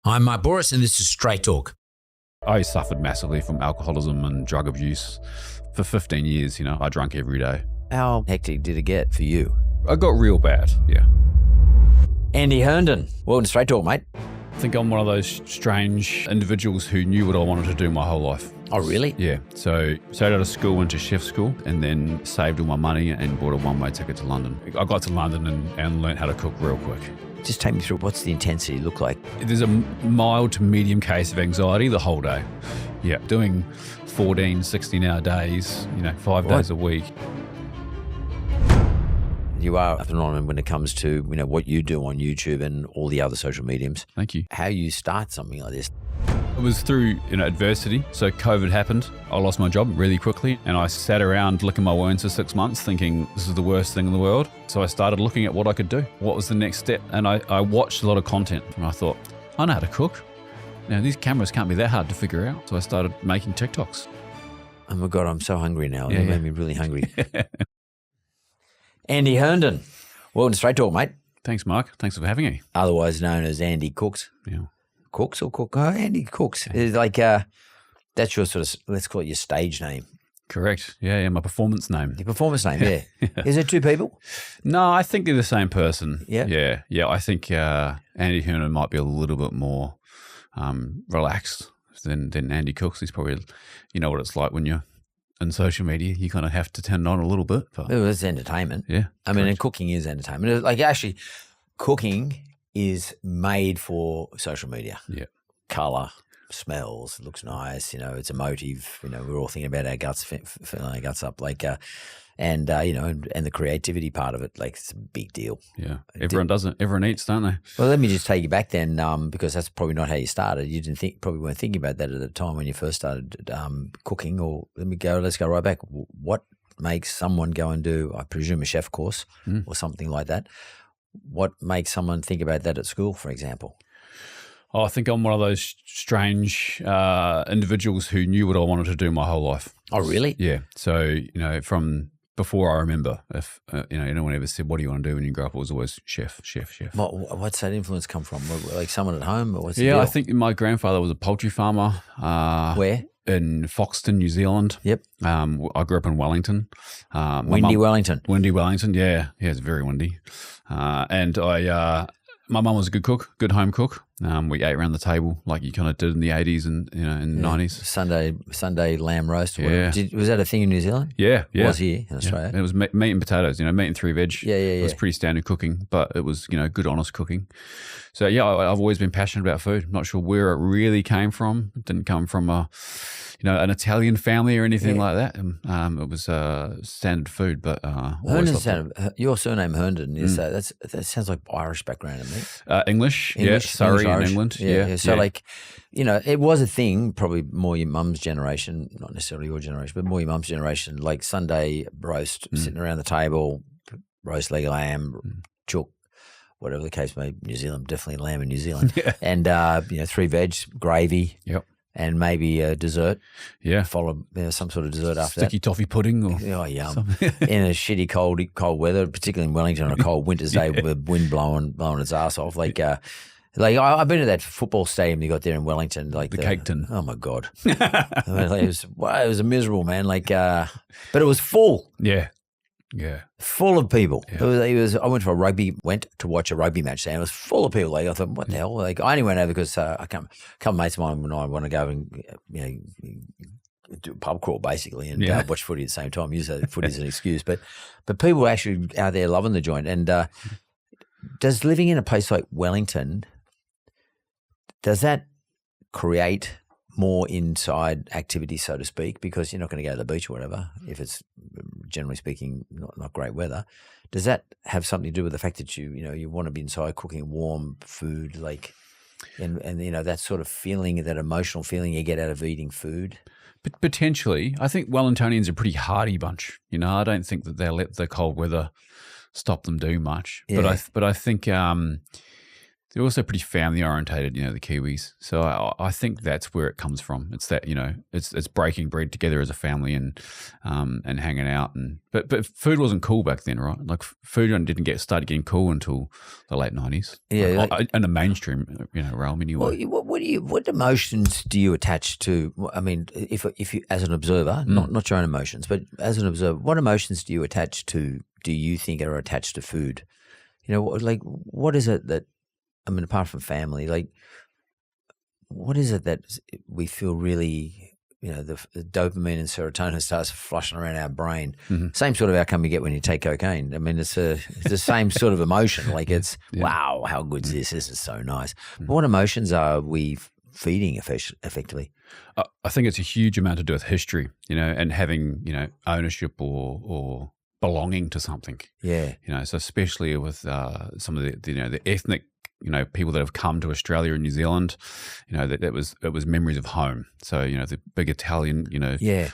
I'm Bouris and this is Straight Talk. I suffered massively from alcoholism and drug abuse for 15 years. I drank every day. How hectic did it get for you? I got real bad, yeah. Andy Hearnden, welcome to Straight Talk, mate. I think I'm one of those strange individuals who knew what I wanted to do my whole life. Oh, really? Yeah. So straight out of school, went to chef school and then saved all my money and bought a one-way ticket to London. I got to London and learned how to cook real quick. Just take me through, what's the intensity look like? There's a mild to medium case of anxiety the whole day. Yeah. Doing 14, 16-hour days, 5 days a week. You are up and on when it comes to what you do on YouTube and all the other social mediums. Thank you. How you start something like this? It was through adversity. So COVID happened. I lost my job really quickly and I sat around licking my wounds for 6 months thinking this is the worst thing in the world. So I started looking at what I could do. What was the next step? And I watched a lot of content and I thought, I know how to cook. These cameras can't be that hard to figure out. So I started making TikToks. Oh my God, I'm so hungry now. Yeah, You made me really hungry. Andy Hearnden, welcome to Straight Talk, mate. Thanks, Mark. Thanks for having me. Otherwise known as Andy Cooks. Yeah. Cooks or Cook? Oh, Andy Cooks. It's like, that's your sort of, let's call it your stage name. Correct. Yeah, my performance name. Your performance name, yeah. Is it two people? No, I think they're the same person. Yeah? Yeah. I think Andy Hearnden might be a little bit more relaxed than Andy Cooks. He's probably, what it's like when you're in social media, you kind of have to turn it on a little bit. But it's entertainment. Yeah. I mean, and cooking is entertainment. Like actually, cooking is made for social media. Yeah. Colour, smells, looks nice. It's emotive. We're all thinking about our guts, filling our guts up. And the creativity part of it, it's a big deal. Yeah. Everyone does it. Everyone eats, don't they? Well, let me just take you back then, because that's probably not how you started. You probably weren't thinking about that at the time when you first started cooking. Or let's go right back. What makes someone go and do, I presume, a chef course or something like that? What makes someone think about that at school, for example? Oh, I think I'm one of those strange individuals who knew what I wanted to do my whole life. Oh, really? Yeah. So, from before I remember, if no one ever said, "What do you want to do when you grow up?" It was always chef. What's that influence come from? Like someone at home? Or what's the deal? I think my grandfather was a poultry farmer. Where? In Foxton, New Zealand. Yep. I grew up in Wellington. Wellington. Windy Wellington. Yeah, it's very windy. And my mum was a good cook, good home cook. We ate around the table like you kind of did in the 80s and in the 90s. Sunday lamb roast. Or yeah. Was that a thing in New Zealand? Yeah. It was here in Australia. Yeah. It was meat and potatoes, meat and 3 veg. Yeah. It was pretty standard cooking, but it was, good, honest cooking. So, yeah, I've always been passionate about food. Not sure where it really came from. It didn't come from an Italian family or anything like that. It was standard food, but your surname Hearnden is that sounds like Irish background to me. English, Surrey in England. Yeah. So it was a thing, probably more your mum's generation, not necessarily your generation, but more your mum's generation, like Sunday roast, sitting around the table, roast leg lamb, chook, whatever the case may be. New Zealand, definitely lamb in New Zealand. And 3 veg, gravy. Yep. And maybe a dessert. Yeah. Follow some sort of dessert after that. Sticky toffee pudding. Oh, yum. In a shitty cold weather, particularly in Wellington on a cold winter's day with the wind blowing its ass off. I've been to that football stadium you got there in Wellington. The Cake Tin. Oh, my God. It was a miserable, man. But it was full. Yeah. Yeah. Full of people. Yeah. I went to watch a rugby match there and it was full of people. I thought, what the hell? I only went over because a couple of mates of mine and I want to go and do a pub crawl basically and watch footy at the same time. Use footy as an excuse. But people were actually out there loving the joint. And does living in a place like Wellington, does that create more inside activity, so to speak, because you're not going to go to the beach or whatever if it's, generally speaking, not great weather. Does that have something to do with the fact that you want to be inside cooking warm food, and that sort of feeling, that emotional feeling you get out of eating food? But potentially, I think Wellingtonians are a pretty hardy bunch. I don't think that they'll let the cold weather stop them do much. Yeah. But I think they're also pretty family orientated, the Kiwis. So I think that's where it comes from. It's that, it's breaking bread together as a family and hanging out. But food wasn't cool back then, right? Like food didn't started getting cool until the late 90s. Yeah. In the mainstream, realm anyway. Well, what emotions do you attach to? I mean, if you as an observer, not your own emotions, but as an observer, what emotions do you attach to? Do you think are attached to food? What is it that? I mean, apart from family, what is it that we feel really, the dopamine and serotonin starts flushing around our brain? Mm-hmm. Same sort of outcome you get when you take cocaine. I mean, it's the same sort of emotion. Wow, how good is this? This is so nice. Mm-hmm. What emotions are we feeding effectively? I think it's a huge amount to do with history, and having, ownership or belonging to something. Yeah. So especially with some of the ethnic people that have come to Australia and New Zealand, it was memories of home. So, the big Italian,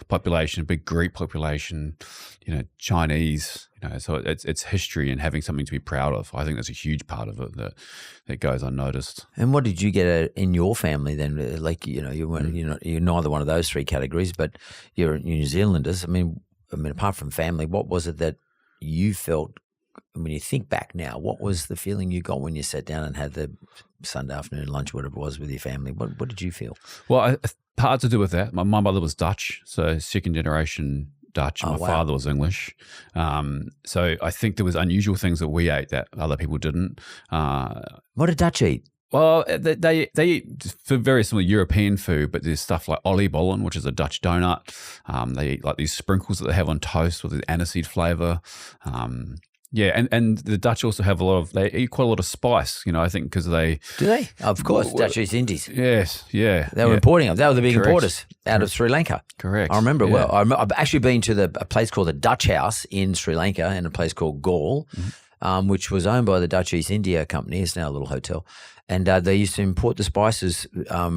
population, big Greek population, Chinese, so it's history and having something to be proud of. I think that's a huge part of it that goes unnoticed. And what did you get in your family then? You weren't, you're neither one of those three categories, but you're New Zealanders. I mean, apart from family, what was it that you felt? When you think back now, what was the feeling you got when you sat down and had the Sunday afternoon lunch, whatever it was, with your family? What did you feel? Well, part to do with that. My mother was Dutch, so second generation Dutch. My father was English. So I think there was unusual things that we ate that other people didn't. What did Dutch eat? Well, they eat very similar European food, but there's stuff like oliebollen, which is a Dutch donut. They eat like these sprinkles that they have on toast with the aniseed flavour. Yeah, and the Dutch also have they eat quite a lot of spice, I think because they... Do they? Of course, Dutch East Indies. Yes, yeah. They were importing them. They were the big importers out of Sri Lanka. Correct. I remember it well. I've actually been to a place called the Dutch House in Sri Lanka and a place called Gaul, which was owned by the Dutch East India Company. It's now a little hotel. And they used to import the spices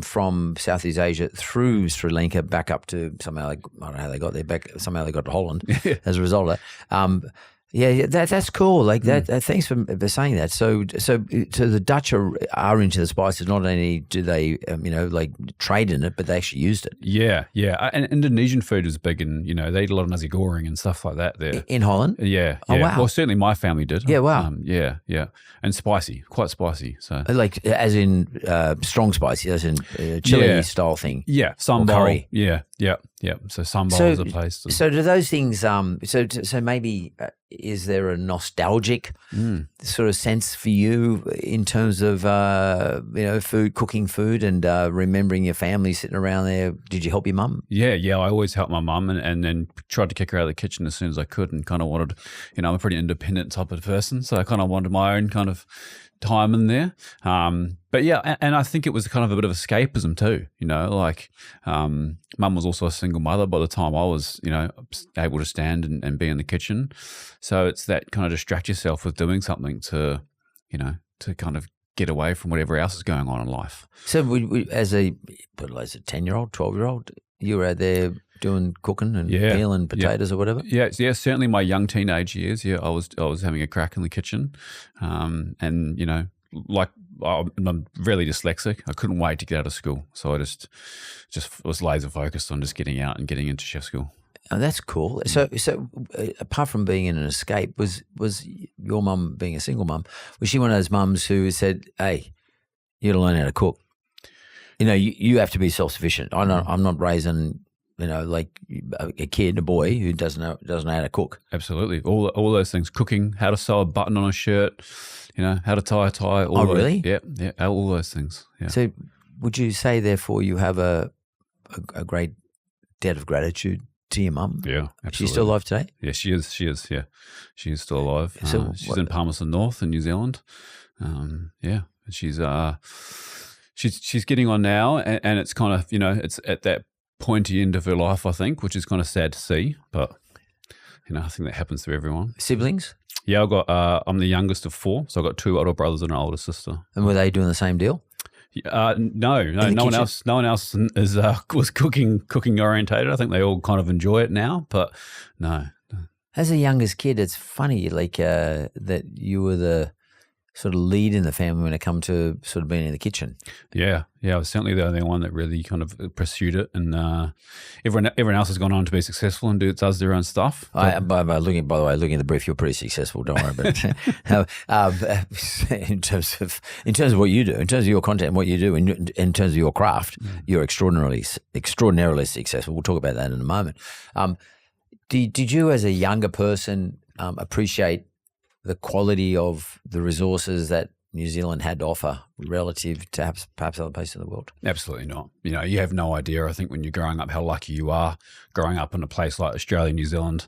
from Southeast Asia through Sri Lanka back up to somehow, I don't know how they got there, somehow they got to Holland as a result of that. Yeah, that's cool. Thanks for saying that. So the Dutch are into the spices. Not only do they, trade in it, but they actually used it. Yeah. And Indonesian food is big, and they eat a lot of nasi goreng and stuff like that there in Holland. Yeah. Oh wow. Well, certainly my family did. Yeah. Wow. Yeah, and spicy, quite spicy. So as in strong spicy, as in chili style thing. Yeah, sambal. Curry. Yeah. So sambal is a place. So do those things? So maybe. Is there a nostalgic sort of sense for you in terms of cooking food and remembering your family sitting around there? Did you help your mum? Yeah. I always helped my mum and then tried to kick her out of the kitchen as soon as I could, and kind of wanted, I'm a pretty independent type of person, so I kind of wanted my own kind of time in there. But yeah, and I think it was kind of a bit of escapism too, mum was also a single mother by the time I was, able to stand and be in the kitchen. So it's that kind of distract yourself with doing something to kind of get away from whatever else is going on in life. So we as a 10-year-old, 12-year-old, you were out there doing cooking and meal and potatoes or whatever? Yeah, certainly my young teenage years. Yeah, I was having a crack in the kitchen, and I'm really dyslexic. I couldn't wait to get out of school, so I just was laser focused on just getting out and getting into chef school. Oh, that's cool. So apart from being in an escape, was your mum, being a single mum, was she one of those mums who said, "Hey, you got to learn how to cook. You have to be self-sufficient. I'm not raising." a kid, a boy who doesn't know how to cook. Absolutely, all those things: cooking, how to sew a button on a shirt, how to tie a tie. Really? Yeah, all those things. Yeah. So, would you say, therefore, you have a great debt of gratitude to your mum? Yeah, absolutely. She's still alive today? Yeah, she is. Yeah, she is still alive. So she's in Palmerston North in New Zealand. She's getting on now, and it's kind of it's at that pointy end of her life, I think, which is kind of sad to see, but I think that happens to everyone. Siblings? Yeah, I'm the youngest of 4, so I've got 2 older brothers and an older sister. And were they doing the same deal? No one else was cooking orientated. I think they all kind of enjoy it now, but no. As a youngest kid, it's funny that you were sort of lead in the family when it come to sort of being in the kitchen. Yeah, I was certainly the only one that really kind of pursued it, and everyone else has gone on to be successful and does their own stuff. By the way, looking at the brief, you're pretty successful. Don't worry about it. In terms of what you do, in terms of your content and what you do, in terms of your craft, you're extraordinarily successful. We'll talk about that in a moment. Did you, as a younger person, appreciate the quality of the resources that New Zealand had to offer relative to perhaps other places in the world? Absolutely not. You have no idea, I think, when you're growing up, how lucky you are growing up in a place like Australia, New Zealand,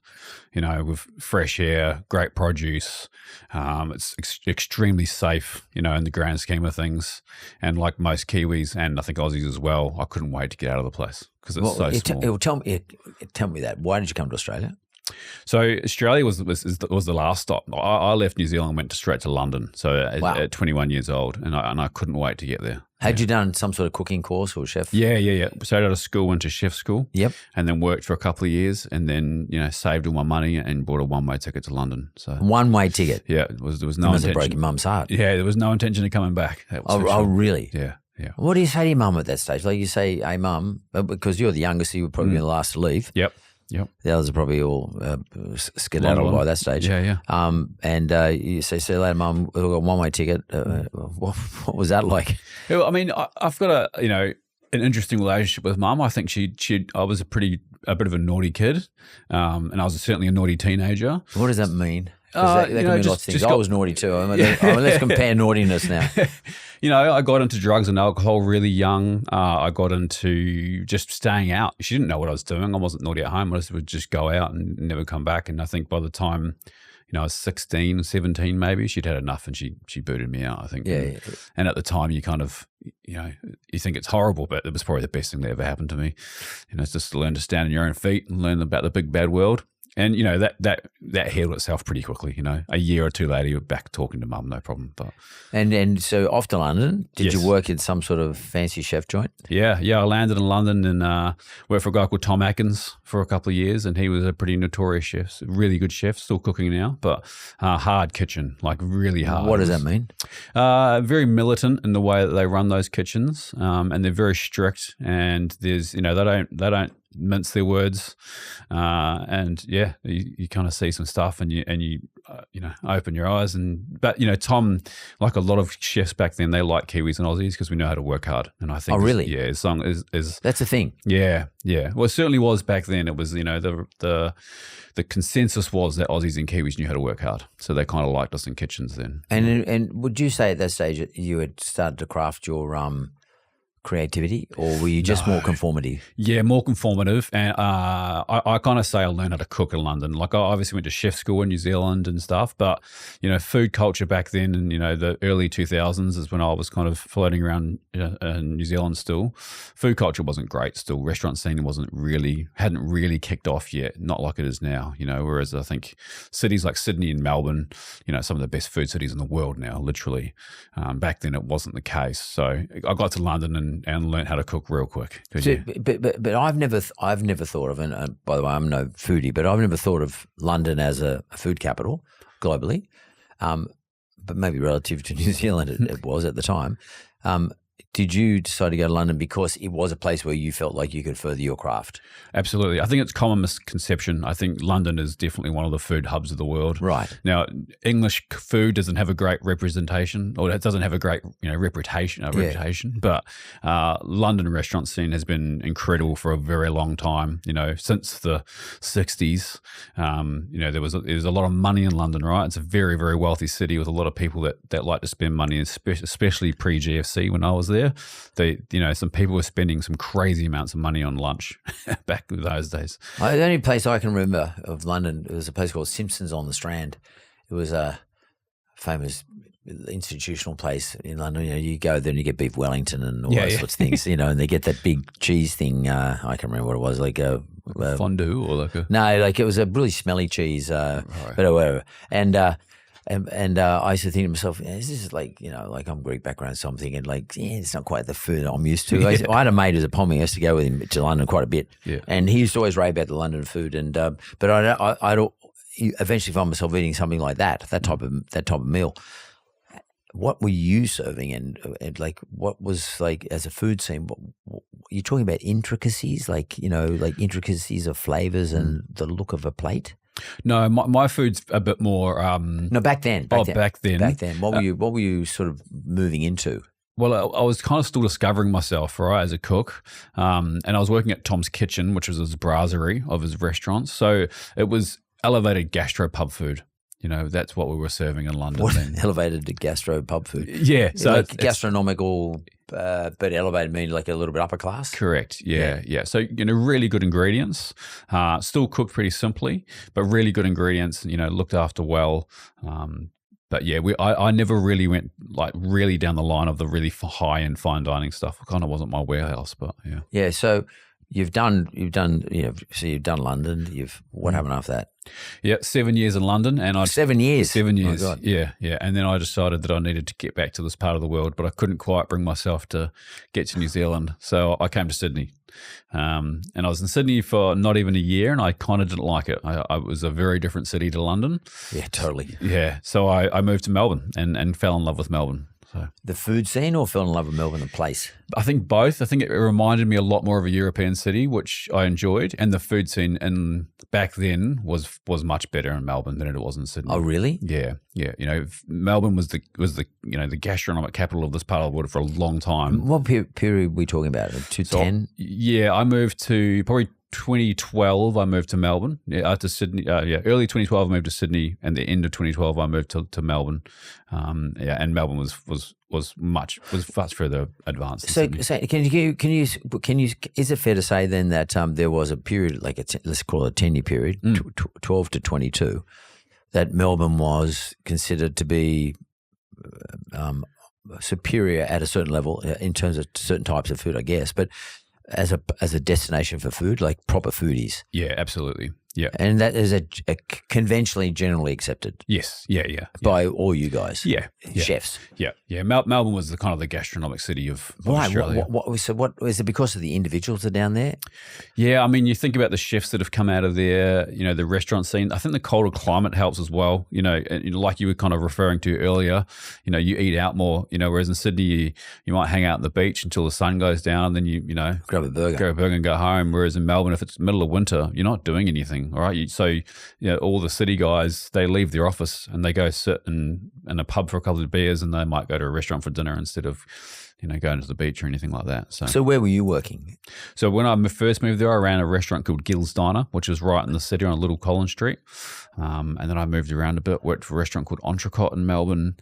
with fresh air, great produce. It's extremely safe, in the grand scheme of things. And like most Kiwis, and I think Aussies as well, I couldn't wait to get out of the place because it's so small. Tell me that. Why did you come to Australia? So Australia was the last stop. I left New Zealand and went straight to London. So at 21 years old, and I couldn't wait to get there. Had you done some sort of cooking course or chef? Yeah. Straight out of school, went to chef school. Yep. And then worked for a couple of years, and then saved all my money and bought a one-way ticket to London. So one-way ticket. Yeah, there was no intention. Broke your mum's heart. Yeah, there was no intention of coming back. Oh, really? Yeah. What do you say to your mum at that stage? Like you say, "Hey, mum," because you're the youngest, so you were probably the last to leave. Yep. The others are probably all skedaddled by that stage. Yeah. And you say, "See you later, mum. We've got a one-way ticket." What was that like? Well, I mean, I've got an interesting relationship with mum. I think I was a bit of a naughty kid, and I was certainly a naughty teenager. What does that mean? That can mean lots of things. I was naughty too. Let's compare naughtiness now. I got into drugs and alcohol really young. I got into just staying out. She didn't know what I was doing. I wasn't naughty at home. I would just go out and never come back. And I think by the time I was 16, 17 maybe, she'd had enough and she booted me out, I think. Yeah. And at the time you kind of, you think it's horrible, but it was probably the best thing that ever happened to me. It's just to learn to stand on your own feet and learn about the big bad world. And that healed itself pretty quickly. A year or two later, you were back talking to mum, no problem. But and so off to London. Did you work in some sort of fancy chef joint? Yeah. I landed in London and worked for a guy called Tom Atkins for a couple of years, and he was a pretty notorious chef, really good chef, still cooking now, but hard kitchen, like really hard. What does that mean? Very militant in the way that they run those kitchens, and they're very strict. And there's they don't mince their words, and you kind of see some stuff and you open your eyes. But Tom, like a lot of chefs back then, they like Kiwis and Aussies because we know how to work hard. And I think really? His song is that's a thing. Yeah. Well, it certainly was back then. It was the consensus was that Aussies and Kiwis knew how to work hard, so they kind of liked us in kitchens then. And would you say at that stage that you had started to craft your creativity, or were you just more conformity? Yeah, more conformative. And I kind of say I learned how to cook in London. Like I obviously went to chef school in New Zealand and stuff, but food culture back then in the early 2000s is when I was kind of floating around in New Zealand still. Food culture wasn't great still. Restaurant scene hadn't really kicked off yet, not like it is now, whereas I think cities like Sydney and Melbourne, some of the best food cities in the world now, literally. Back then it wasn't the case. So I got to London and learn how to cook real quick. But I've never thought of, and by the way, I'm no foodie, but I've never thought of London as a food capital globally, but maybe relative to New Zealand it was at the time. Did you decide to go to London because it was a place where you felt like you could further your craft? Absolutely. I think it's common misconception. I think London is definitely one of the food hubs of the world. Right. Now, English food doesn't have a great representation, or it doesn't have a great reputation. But London restaurant scene has been incredible for a very long time. Since the 60s, there's a lot of money in London, right? It's a very, very wealthy city with a lot of people that like to spend money, especially pre-GFC when I was there. Some people were spending some crazy amounts of money on lunch back in those days. The only place I can remember of London, it was a place called Simpson's on the Strand. It was a famous institutional place in London. You go there and you get beef Wellington and all those sorts of things, and they get that big cheese thing. I can't remember what it was, like a fondue or like a... No, like it was a really smelly cheese, right. But whatever. And I used to think to myself, this is like I'm Greek background, so I'm thinking it's not quite the food I'm used to. I had a mate who's a Pommy. I used to go with him to London quite a bit, and he used to always rave about the London food. And but I'd eventually find myself eating something like that type of meal. what were you serving, and like what was like as a food scene? What you're talking about intricacies, like like intricacies of flavors and the look of a plate. No, my food's a bit more. No, back then. Back then. What were you sort of moving into? Well, I was kind of still discovering myself, right, as a cook. And I was working at Tom's Kitchen, which was his brasserie of his restaurants. So it was elevated gastropub food. That's what we were serving in London then. Elevated to gastropub food? Yeah. So like gastronomical, but elevated means like a little bit upper class? Correct. Yeah. So, really good ingredients. Still cooked pretty simply, but really good ingredients, looked after well. But yeah, I never really went like really down the line of the really high end fine dining stuff. It kind of wasn't my warehouse, but yeah. Yeah. So you've done London. What happened after that? Yeah, 7 years in London, and 7 years. 7 years. Oh, God. Yeah. And then I decided that I needed to get back to this part of the world, but I couldn't quite bring myself to get to New Zealand, so I came to Sydney. And I was in Sydney for not even a year, and I kind of didn't like it. It was a very different city to London. Yeah, totally. Yeah, so I moved to Melbourne and fell in love with Melbourne. So. The food scene, or fell in love with Melbourne, the place? I think both. I think it reminded me a lot more of a European city, which I enjoyed, and the food scene back then was much better in Melbourne than it was in Sydney. Oh, really? Yeah. Melbourne was the the gastronomic capital of this part of the world for a long time. What period are we talking about? 2010? I moved to probably 2012. I moved to Melbourne. To Sydney. Early 2012 I moved to Sydney, and the end of 2012 I moved to Melbourne. And Melbourne was much further advanced. So can you? Is it fair to say then that there was a period, like let's call it a 10-year period, 12 to 22, that Melbourne was considered to be superior at a certain level in terms of certain types of food, I guess, but as a destination for food, like proper foodies? Yeah, absolutely. Yeah. And that is a conventionally generally accepted. Yes. Yeah. By all you guys. Yeah. Chefs. Yeah. Melbourne was the kind of the gastronomic city of Australia. What is it, because of the individuals that are down there? Yeah, I mean, you think about the chefs that have come out of there, the restaurant scene. I think the colder climate helps as well. Like you were kind of referring to earlier, you eat out more, whereas in Sydney, you might hang out on the beach until the sun goes down, and then you grab a burger and go home. Whereas in Melbourne, if it's middle of winter, you're not doing anything. All right. So all the city guys, they leave their office and they go sit in a pub for a couple of beers, and they might go to a restaurant for dinner instead of, going to the beach or anything like that. So where were you working? So when I first moved there, I ran a restaurant called Gill's Diner, which was right in the city on a little Collins Street. And then I moved around a bit, worked for a restaurant called Entrecôte in Melbourne,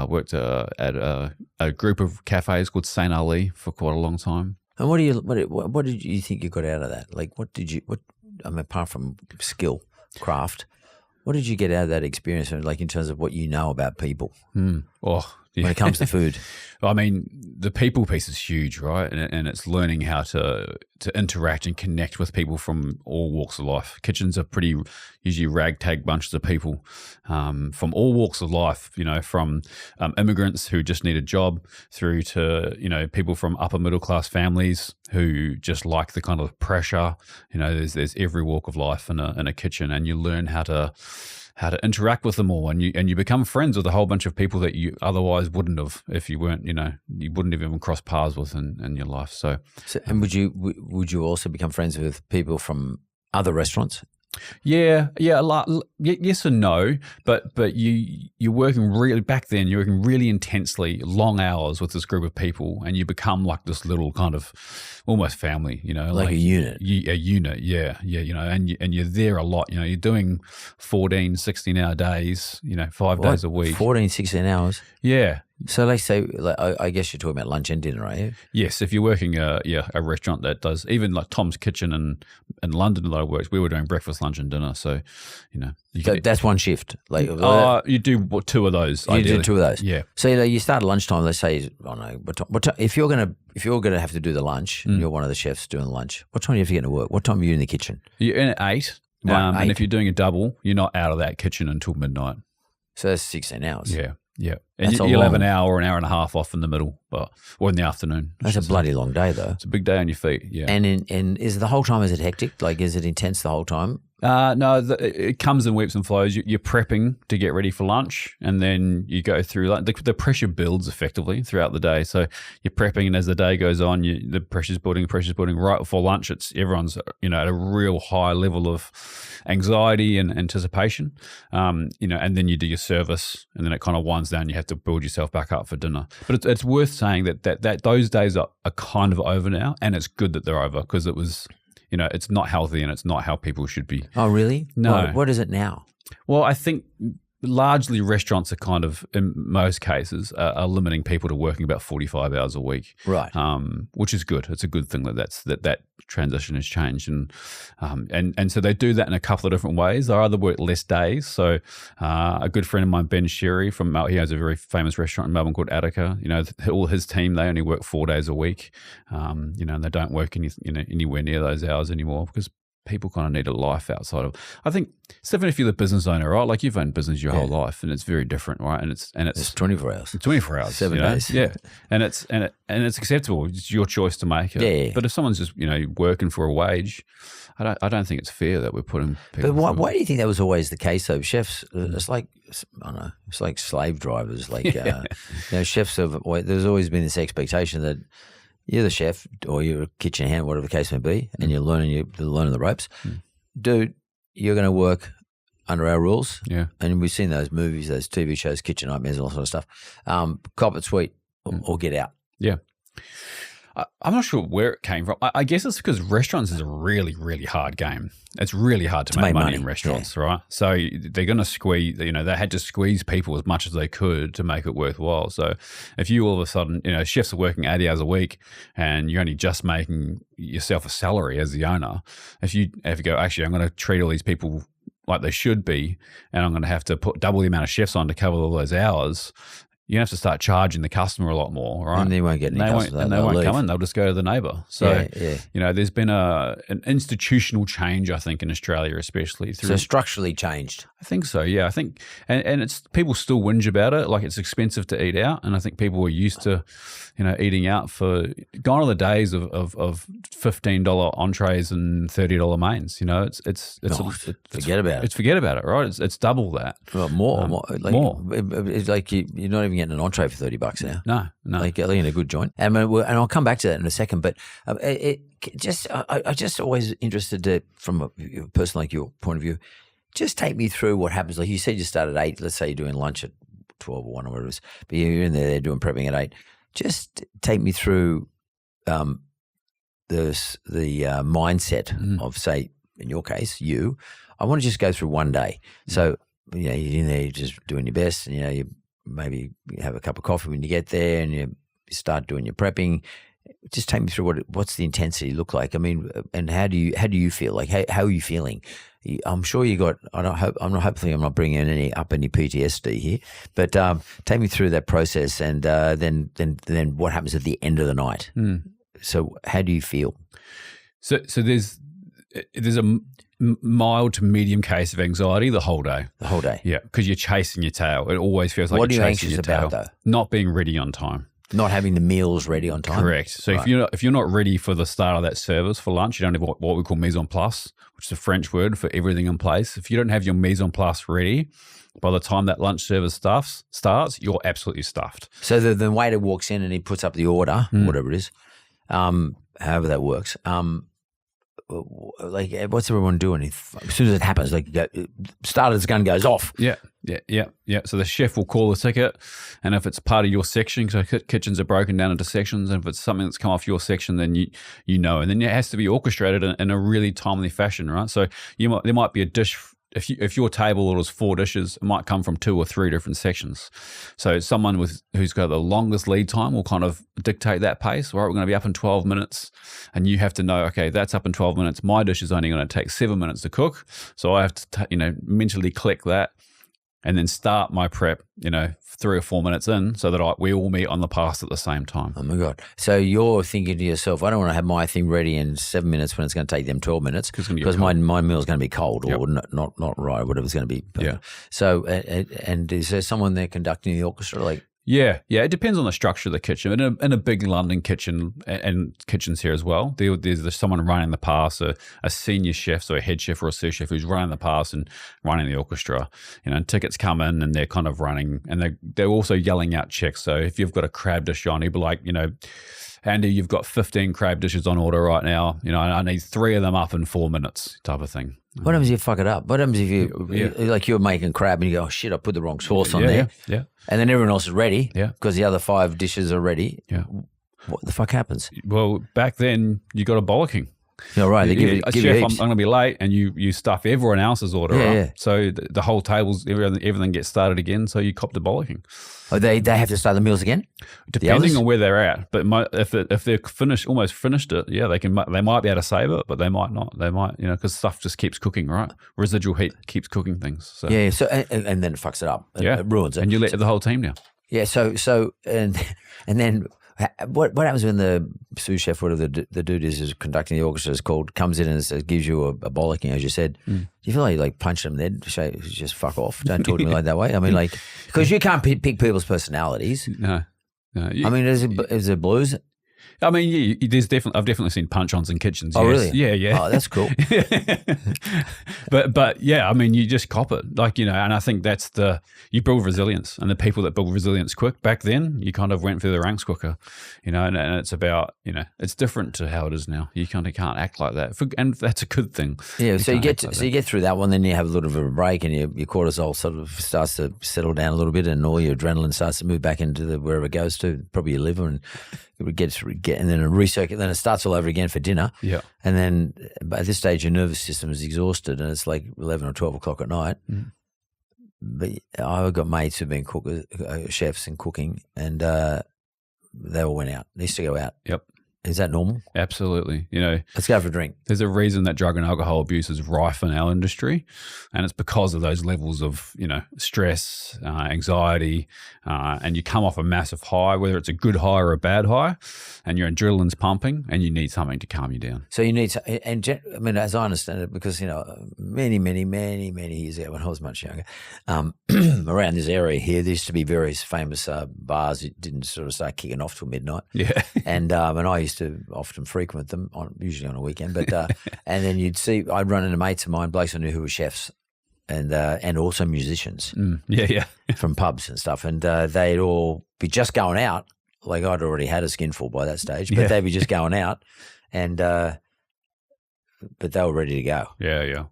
worked at a group of cafes called St. Ali for quite a long time. And what did you think you got out of that? Like, apart from skill, craft, what did you get out of that experience, like in terms of what you know about people? When it comes to food? I mean, the people piece is huge, right? And it's learning how to interact and connect with people from all walks of life. Kitchens are pretty usually ragtag bunches of people from all walks of life, from immigrants who just need a job through to, people from upper middle class families who just like the kind of pressure. There's every walk of life in a kitchen, and you learn how to interact with them all, and you become friends with a whole bunch of people that you otherwise wouldn't have if you weren't, you wouldn't have even crossed paths with in your life. So and would you also become friends with people from other restaurants? Yeah, yes and no, but you're working really, back then you're working really intensely, long hours with this group of people, and you become like this little kind of almost family, like a unit. A unit, yeah, and you're there a lot, you're doing 14, 16-hour days, 5 days a week. 14, 16 hours? Yeah. So let's say, I guess you're talking about lunch and dinner, are you? Yes, if you're working a restaurant that does, even like Tom's Kitchen in London that I worked, we were doing breakfast, lunch and dinner. So, that's one shift. Like, you do two of those. You do two of those. Yeah. So you start at lunchtime. Let's say, I don't know, what time, if you're gonna have to do the lunch, and you're one of the chefs doing the lunch, what time do you have to get to work? What time are you in the kitchen? You're in at 8. Right, 8. And if you're doing a double, you're not out of that kitchen until midnight. So that's 16 hours. Yeah. And you'll have an hour or an hour and a half off in the middle, or in the afternoon. That's a bloody long day, though. It's a big day on your feet, yeah. And is the whole time, is it hectic? Like, is it intense the whole time? No, it comes in weeps and flows. You're prepping to get ready for lunch, and then you go through the pressure builds effectively throughout the day. So you're prepping, and as the day goes on, the pressure's building. Right before lunch, everyone's at a real high level of anxiety and anticipation. And then you do your service, and then it kind of winds down. You have to build yourself back up for dinner. But it's worth saying that those days are kind of over now, and it's good that they're over because it was. It's not healthy and it's not how people should be. Oh, really? No. What is it now? Well, I think largely restaurants are kind of, in most cases, are limiting people to working about 45 hours a week. Right. Which is good. It's a good thing that transition has changed. And so they do that in a couple of different ways. They either work less days. So a good friend of mine, Ben Sherry, he has a very famous restaurant in Melbourne called Attica. All his team, they only work 4 days a week. And they don't work anywhere near those hours anymore because people kind of need a life outside of. I think, Stephen, if you're the business owner, right? Like you've owned business your whole life, and it's very different, right? And it's 24 hours. 24 hours, 7 days. Yeah, and it's acceptable. It's your choice to make it. Yeah. But if someone's just working for a wage, I don't think it's fair that we're putting people. But why do you think that was always the case? Though chefs, it's like I don't know, it's like slave drivers. Like chefs have. There's always been this expectation that. You're the chef or you're a kitchen hand, whatever the case may be, and you're learning the ropes. Dude, you're going to work under our rules. Yeah. And we've seen those movies, those TV shows, Kitchen Nightmares and all sort of stuff. Cop it sweet or get out. Yeah. I'm not sure where it came from. I guess it's because restaurants is a really, really hard game. It's really hard to make money in restaurants, right? So they're going to squeeze, they had to squeeze people as much as they could to make it worthwhile. So if you all of a sudden, chefs are working 80 hours a week and you're only just making yourself a salary as the owner, if you go, actually, I'm going to treat all these people like they should be and I'm going to have to put double the amount of chefs on to cover all those hours, you have to start charging the customer a lot more, right? And they won't get any customers. And they won't come in. They'll just go to the neighbour. So, there's been an institutional change, I think, in Australia especially. So structurally changed? I think so, yeah. I think, and it's people still whinge about it. Like it's expensive to eat out. And I think people are used to, eating out gone are the days of $15 entrees and $30 mains. Forget about it. It's forget about it, right? It's double that. Well, more. More. It's like you're not even getting an entree for $30 now. No. Like in a good joint. And I'll come back to that in a second. But I just always interested from a person like your point of view. Just take me through what happens. Like you said, you start at 8. Let's say you're doing lunch at 12 or 1 or whatever it is. But you're in there, they're doing prepping at 8. Just take me through the mindset of, say, in your case, I want to just go through one day. So, you're in there, you're just doing your best, and, you maybe have a cup of coffee when you get there and you start doing your prepping. Just take me through what's the intensity look like? I mean, and how do you feel? Like, how are you feeling? I'm sure you got. Hopefully, I'm not bringing any PTSD here. But take me through that process, and then what happens at the end of the night. So, how do you feel? So there's a mild to medium case of anxiety the whole day. The whole day, yeah, because you're chasing your tail. It always feels like what you're are you chasing your anxious tail. about, though? Not being ready on time. Not having the meals ready on time. Correct. So right. if you're not ready for the start of that service for lunch, you don't have what we call mise en place, which is a French word for everything in place. If you don't have your mise en place ready, by the time that lunch service starts, you're absolutely stuffed. So the waiter walks in and he puts up the order, whatever it is, however that works. Like, what's everyone doing? As soon as it happens, like, starter's gun goes off. Yeah. So the chef will call the ticket, and if it's part of your section, so kitchens are broken down into sections, and if it's something that's come off your section, then you know, and then it has to be orchestrated in a really timely fashion, right? So there might be a dish. If your table orders 4 dishes, it might come from 2 or 3 different sections. So someone who's got the longest lead time will kind of dictate that pace. All right, we're going to be up in 12 minutes, and you have to know, okay, that's up in 12 minutes. My dish is only going to take 7 minutes to cook, so I have to mentally click that, and then start my prep, 3 or 4 minutes in, so that we all meet on the pass at the same time. Oh my God! So you're thinking to yourself, I don't want to have my thing ready in 7 minutes when it's going to take them 12 minutes because my meal is going to be cold or not right, whatever it's going to be. Yeah. So and is there someone there conducting the orchestra? Like, Yeah. It depends on the structure of the kitchen. In a big London kitchen, and kitchens here as well, there's someone running the pass, a senior chef, so a head chef or a sous chef who's running the pass and running the orchestra. And tickets come in and they're kind of running, and they're also yelling out checks. So if you've got a crab dish on, he'll be like, Andy, you've got 15 crab dishes on order right now. I need 3 of them up in 4 minutes, type of thing. What happens if you fuck it up? What happens if you're making crab and you go, oh shit, I put the wrong sauce on there. Yeah. And then everyone else is ready. Yeah. Because the other 5 dishes are ready. Yeah. What the fuck happens? Well, back then you got a bollocking. You're right. They give you chef, heaps. I'm going to be late, and you stuff everyone else's order up. Yeah. So the whole tables, everything gets started again. So you cop the bollocking. Oh, they have to start the meals again, depending on where they're at. But if they're almost finished it, they might be able to save it, but they might not. They might, because stuff just keeps cooking, right? Residual heat keeps cooking things. So. Yeah. So and then it fucks it up. It ruins it, and you let the whole team down. Yeah. So and then. What happens when the sous chef, whatever the dude is conducting the orchestra, comes in and gives you a bollocking, as you said? Do you feel like you punch them then? Say, just fuck off. Don't talk to me like that way. I mean, because you can't pick people's personalities. No. I mean, is there blues? I mean, I've definitely seen punch-ons in kitchens. Oh, yes. really? Yeah. Oh, that's cool. but yeah, I mean, you just cop it, and I think you build resilience, and the people that build resilience quick back then, you kind of went through the ranks quicker, and it's about, it's different to how it is now. You kind of can't act like that, and that's a good thing. Yeah. So you get through that one, then you have a little bit of a break, and your cortisol sort of starts to settle down a little bit, and all your adrenaline starts to move back into wherever it goes to, probably your liver, and it gets and then a recirculate, then it starts all over again for dinner. Yeah. And then by this stage, your nervous system is exhausted, and it's like 11 or 12 o'clock at night. Mm. But I've got mates who've been chefs and cooking, and they all went out. They used to go out. Yep. Is that normal? Absolutely. Let's go for a drink. There's a reason that drug and alcohol abuse is rife in our industry, and it's because of those levels of, stress, anxiety, and you come off a massive high, whether it's a good high or a bad high, and your adrenaline's pumping, and you need something to calm you down. So you need to, and I mean, as I understand it, because, many, many, many, many years ago when I was much younger, around this area here, there used to be various famous bars that didn't sort of start kicking off till midnight. Yeah. And I used to often frequent them, usually on a weekend. But and then I'd run into mates of mine, blokes I knew who were chefs, and also musicians. Yeah. From pubs and stuff, and they'd all be just going out. Like I'd already had a skinful by that stage, but they'd be just going out, and but they were ready to go. Yeah.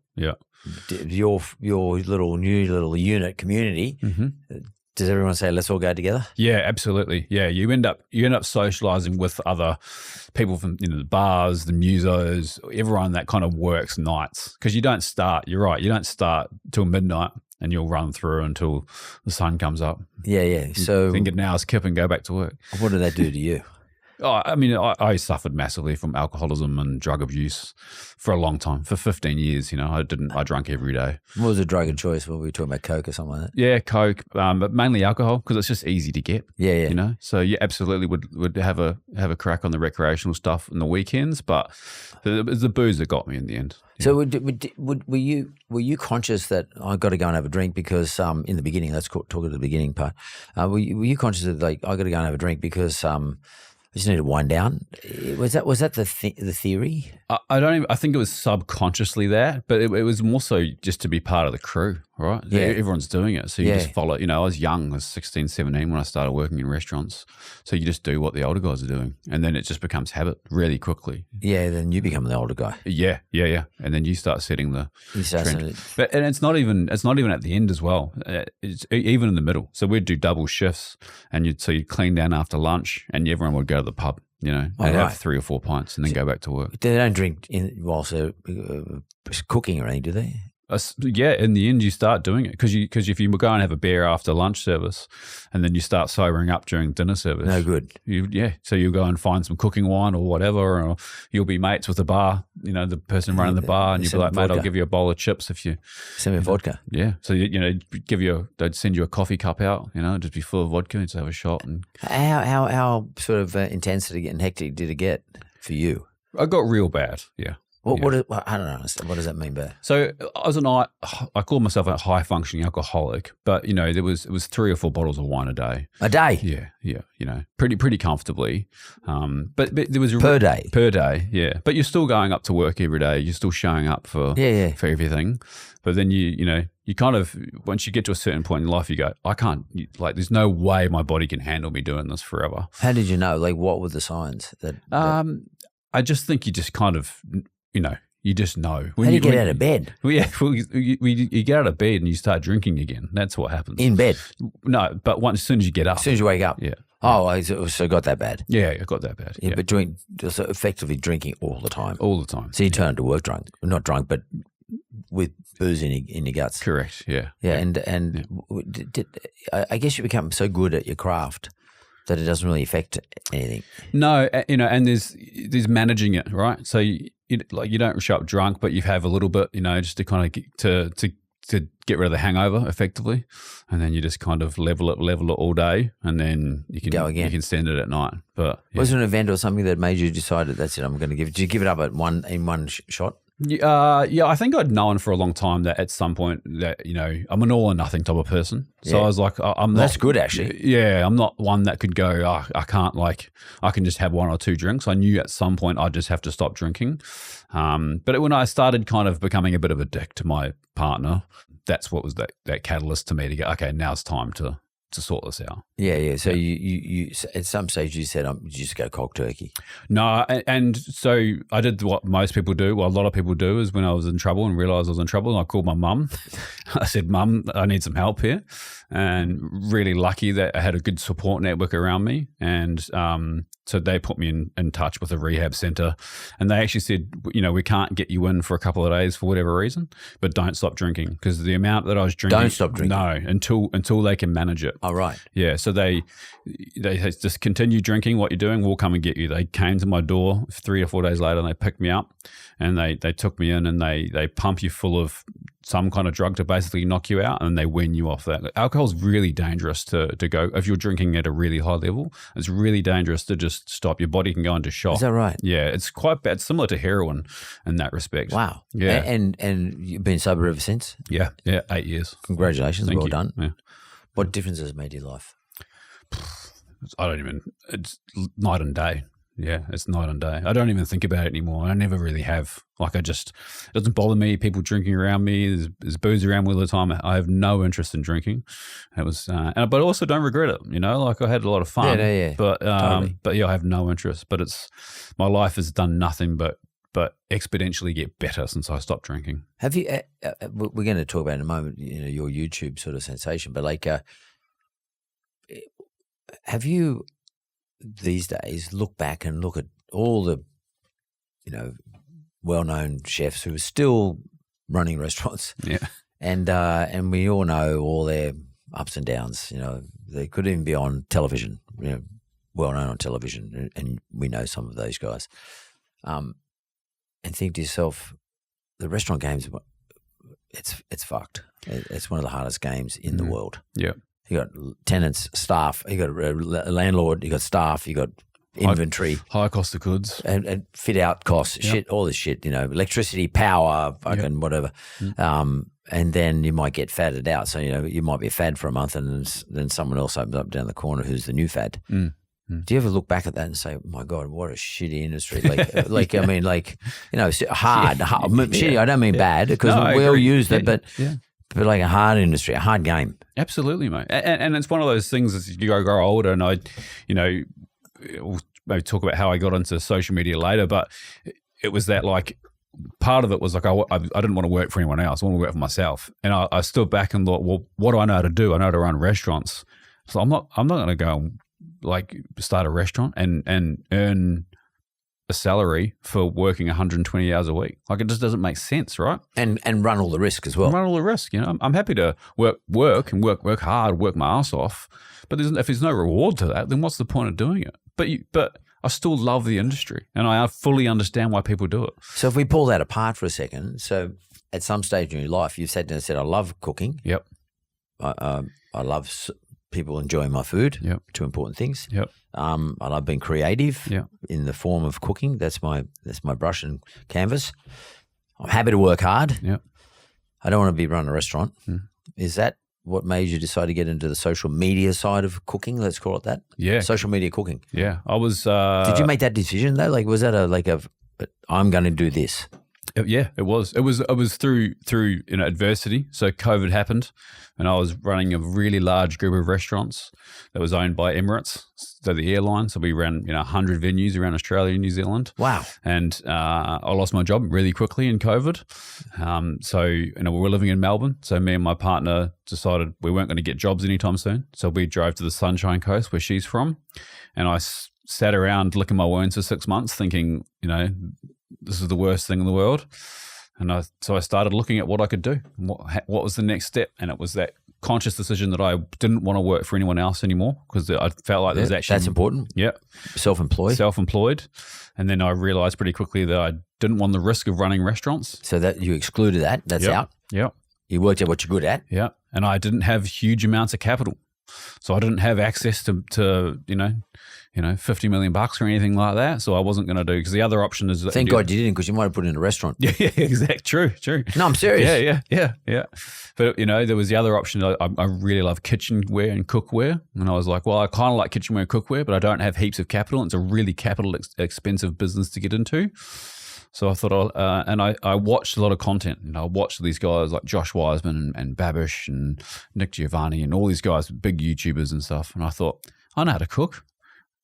Your new little unit community. Mm-hmm. Does everyone say, let's all go together? Yeah, absolutely. Yeah, you end up socializing with other people from the bars, the musos, everyone that kind of works nights, because you don't start. You're right. You don't start till midnight, and you'll run through until the sun comes up. Yeah. So then get an hour's kip and go back to work. What did that do to you? Oh, I mean, I suffered massively from alcoholism and drug abuse for a long time. For 15 years, I drank every day. What was the drug of choice? What were we talking about, Coke or something like that? Yeah, Coke, but mainly alcohol, because it's just easy to get. Yeah. So you absolutely would have a crack on the recreational stuff in the weekends, but it was the booze that got me in the end. So were you conscious that I got to go and have a drink because in the beginning, let's talk at the beginning part. Were you conscious that I got to go and have a drink because I just need to wind down? Was that the theory? I think it was subconsciously that, but it was more so just to be part of the crew, right? Yeah. Everyone's doing it. So you just follow, I was young, I was 16, 17 when I started working in restaurants. So you just do what the older guys are doing. And then it just becomes habit really quickly. Yeah, then you become the older guy. Yeah. And then you start setting the trend. And it's not even at the end as well. It's even in the middle. So we'd do double shifts, and you'd clean down after lunch, and everyone would go to the pub. They'd have 3 or 4 pints and then go back to work. They don't drink whilst they're cooking or anything, do they? In the end, you start doing it because if you go and have a beer after lunch service, and then you start sobering up during dinner service, no good. So you'll go and find some cooking wine or whatever, or you'll be mates with the bar, the person running the bar, and you'll be like, mate, I'll give you a bowl of chips if you send me vodka. Yeah, so they'd send you a coffee cup out, just be full of vodka and just have a shot. And how sort of intensity and hectic did it get for you? I got real bad. Yeah. I don't know. What does that mean by? So I call myself a high functioning alcoholic, but it was 3 or 4 bottles of wine a day. A day? Yeah, pretty comfortably. But there was per day. Per day, yeah. But you're still going up to work every day. You're still showing up for everything. But then you kind of, once you get to a certain point in life, you go, I can't, there's no way my body can handle me doing this forever. How did you know? Like, what were the signs that? I just think you just kind of, you just know. How do you get out of bed? Yeah, you get out of bed and you start drinking again. That's what happens. In bed? No, but as soon as you get up. As soon as you wake up? Yeah. Oh, so it got that bad? Yeah, it got that bad. Yeah, but so effectively drinking all the time? All the time. So you turn to work drunk. Not drunk, but with booze in your guts. Correct. Yeah. Yeah, and I guess you become so good at your craft that it doesn't really affect anything. No, and there's managing it, right? So you don't show up drunk, but you have a little bit, just to kind of to get rid of the hangover effectively, and then you just kind of level it all day, and then you can go again. You can send it at night. But was there an event or something that made you decide that's it? I'm going to give it. Did you give it up in one shot? Yeah, I think I'd known for a long time that at some point that I'm an all or nothing type of person. So I was like, I'm not. That's good, actually. Yeah, I'm not one that could go. I can't I can just have 1 or 2 drinks. I knew at some point I'd just have to stop drinking. But when I started kind of becoming a bit of a dick to my partner, that's what was that catalyst to me to go, okay, now it's time to sort this out. Yeah. So you at some stage you said, you just go cold turkey. No, and so I did what most people do. Well, a lot of people do is when I was in trouble and realised I was in trouble, I called my mum. I said, Mum, I need some help here. And really lucky that I had a good support network around me. And so they put me in touch with a rehab centre. And they actually said, we can't get you in for a couple of days for whatever reason, but don't stop drinking, because the amount that I was drinking. Don't stop drinking? No, until they can manage it. Oh, right. Yeah, so they just continue drinking what you're doing, we'll come and get you. They came to my door 3 or 4 days later and they picked me up and they took me in and they pump you full of some kind of drug to basically knock you out, and they wean you off that. Alcohol is really dangerous to go, if you're drinking at a really high level, it's really dangerous to just stop. Your body can go into shock. Is that right? Yeah, it's quite bad, similar to heroin in that respect. Wow. Yeah. And you've been sober ever since? Yeah, 8 years. Congratulations, Thank well you. done. Yeah. What difference has it made to your life? It's night and day. Yeah, it's night and day. I don't even think about it anymore. I never really have. It doesn't bother me. People drinking around me. There's booze around me all the time. I have no interest in drinking. It was, but also don't regret it. I had a lot of fun. Yeah. But Totally. but yeah, I have no interest. But my life has done nothing but exponentially get better since I stopped drinking. Have you? We're going to talk about in a moment. Your YouTube sort of sensation, but have you these days look back and look at all the well-known chefs who are still running restaurants? Yeah, and we all know all their ups and downs. They could even be on television. Well-known on television, and we know some of those guys. And think to yourself, the restaurant game's it's fucked. It's one of the hardest games in the world. Yeah. You got tenants, staff. You got a landlord. You got staff. You got inventory, high cost of goods, and fit out costs. Yep. Shit, all this shit. Electricity, power, fucking whatever. And then you might get fatted out. So you might be a fad for a month, and then someone else opens up down the corner who's the new fad. Do you ever look back at that and say, oh "My God, what a shitty industry"? I mean, hard. Shitty. I don't mean bad, because we all use that, but like a hard industry, a hard game. Absolutely, mate. And it's one of those things as you grow older, and we'll maybe talk about how I got into social media later, but it was that part of it was I didn't want to work for anyone else. I want to work for myself. And I stood back and thought, well, what do I know how to do? I know how to run restaurants. So I'm not going to go and start a restaurant and earn a salary for working 120 hours a week. It just doesn't make sense, right? And run all the risk as well. Run all the risk. I'm happy to work hard, work my ass off. But if there's no reward to that, then what's the point of doing it? But I still love the industry, and I fully understand why people do it. So if we pull that apart for a second, so at some stage in your life, you've said, I love cooking. Yep. I love people enjoying my food. Yep. Two important things. Yep. And I've been creative in the form of cooking. That's my brush and canvas. I'm happy to work hard. Yep. I don't want to be running a restaurant. Is that what made you decide to get into the social media side of cooking? Let's call it that. Yeah. Social media cooking. Yeah. I was. Did you make that decision though? Like, was that I'm going to do this? Yeah, it was. It was through adversity. So COVID happened, and I was running a really large group of restaurants that was owned by Emirates, so the airline. So we ran 100 venues around Australia and New Zealand. Wow! And I lost my job really quickly in COVID. So we were living in Melbourne. So me and my partner decided we weren't going to get jobs anytime soon. So we drove to the Sunshine Coast where she's from, and I sat around licking my wounds for 6 months, thinking, this is the worst thing in the world. And so I started looking at what I could do. What was the next step? And it was that conscious decision that I didn't want to work for anyone else anymore, because I felt like there was actually... That's important. Yeah. Self-employed. And then I realized pretty quickly that I didn't want the risk of running restaurants. So that you excluded that. That's out. Yeah. You worked out what you're good at. Yeah. And I didn't have huge amounts of capital. So I didn't have access to $50 million or anything like that. So I wasn't going to do, because the other option is thank God you didn't, because you might have put it in a restaurant. Yeah, exactly. True. No, I'm serious. Yeah. But there was the other option. I really love kitchenware and cookware, and I was like, well, I kind of like kitchenware and cookware, but I don't have heaps of capital. It's a really capital expensive business to get into. So I thought, and I watched a lot of content. I watched these guys like Josh Wiseman and Babish and Nick Giovanni and all these guys, big YouTubers and stuff. And I thought, I know how to cook.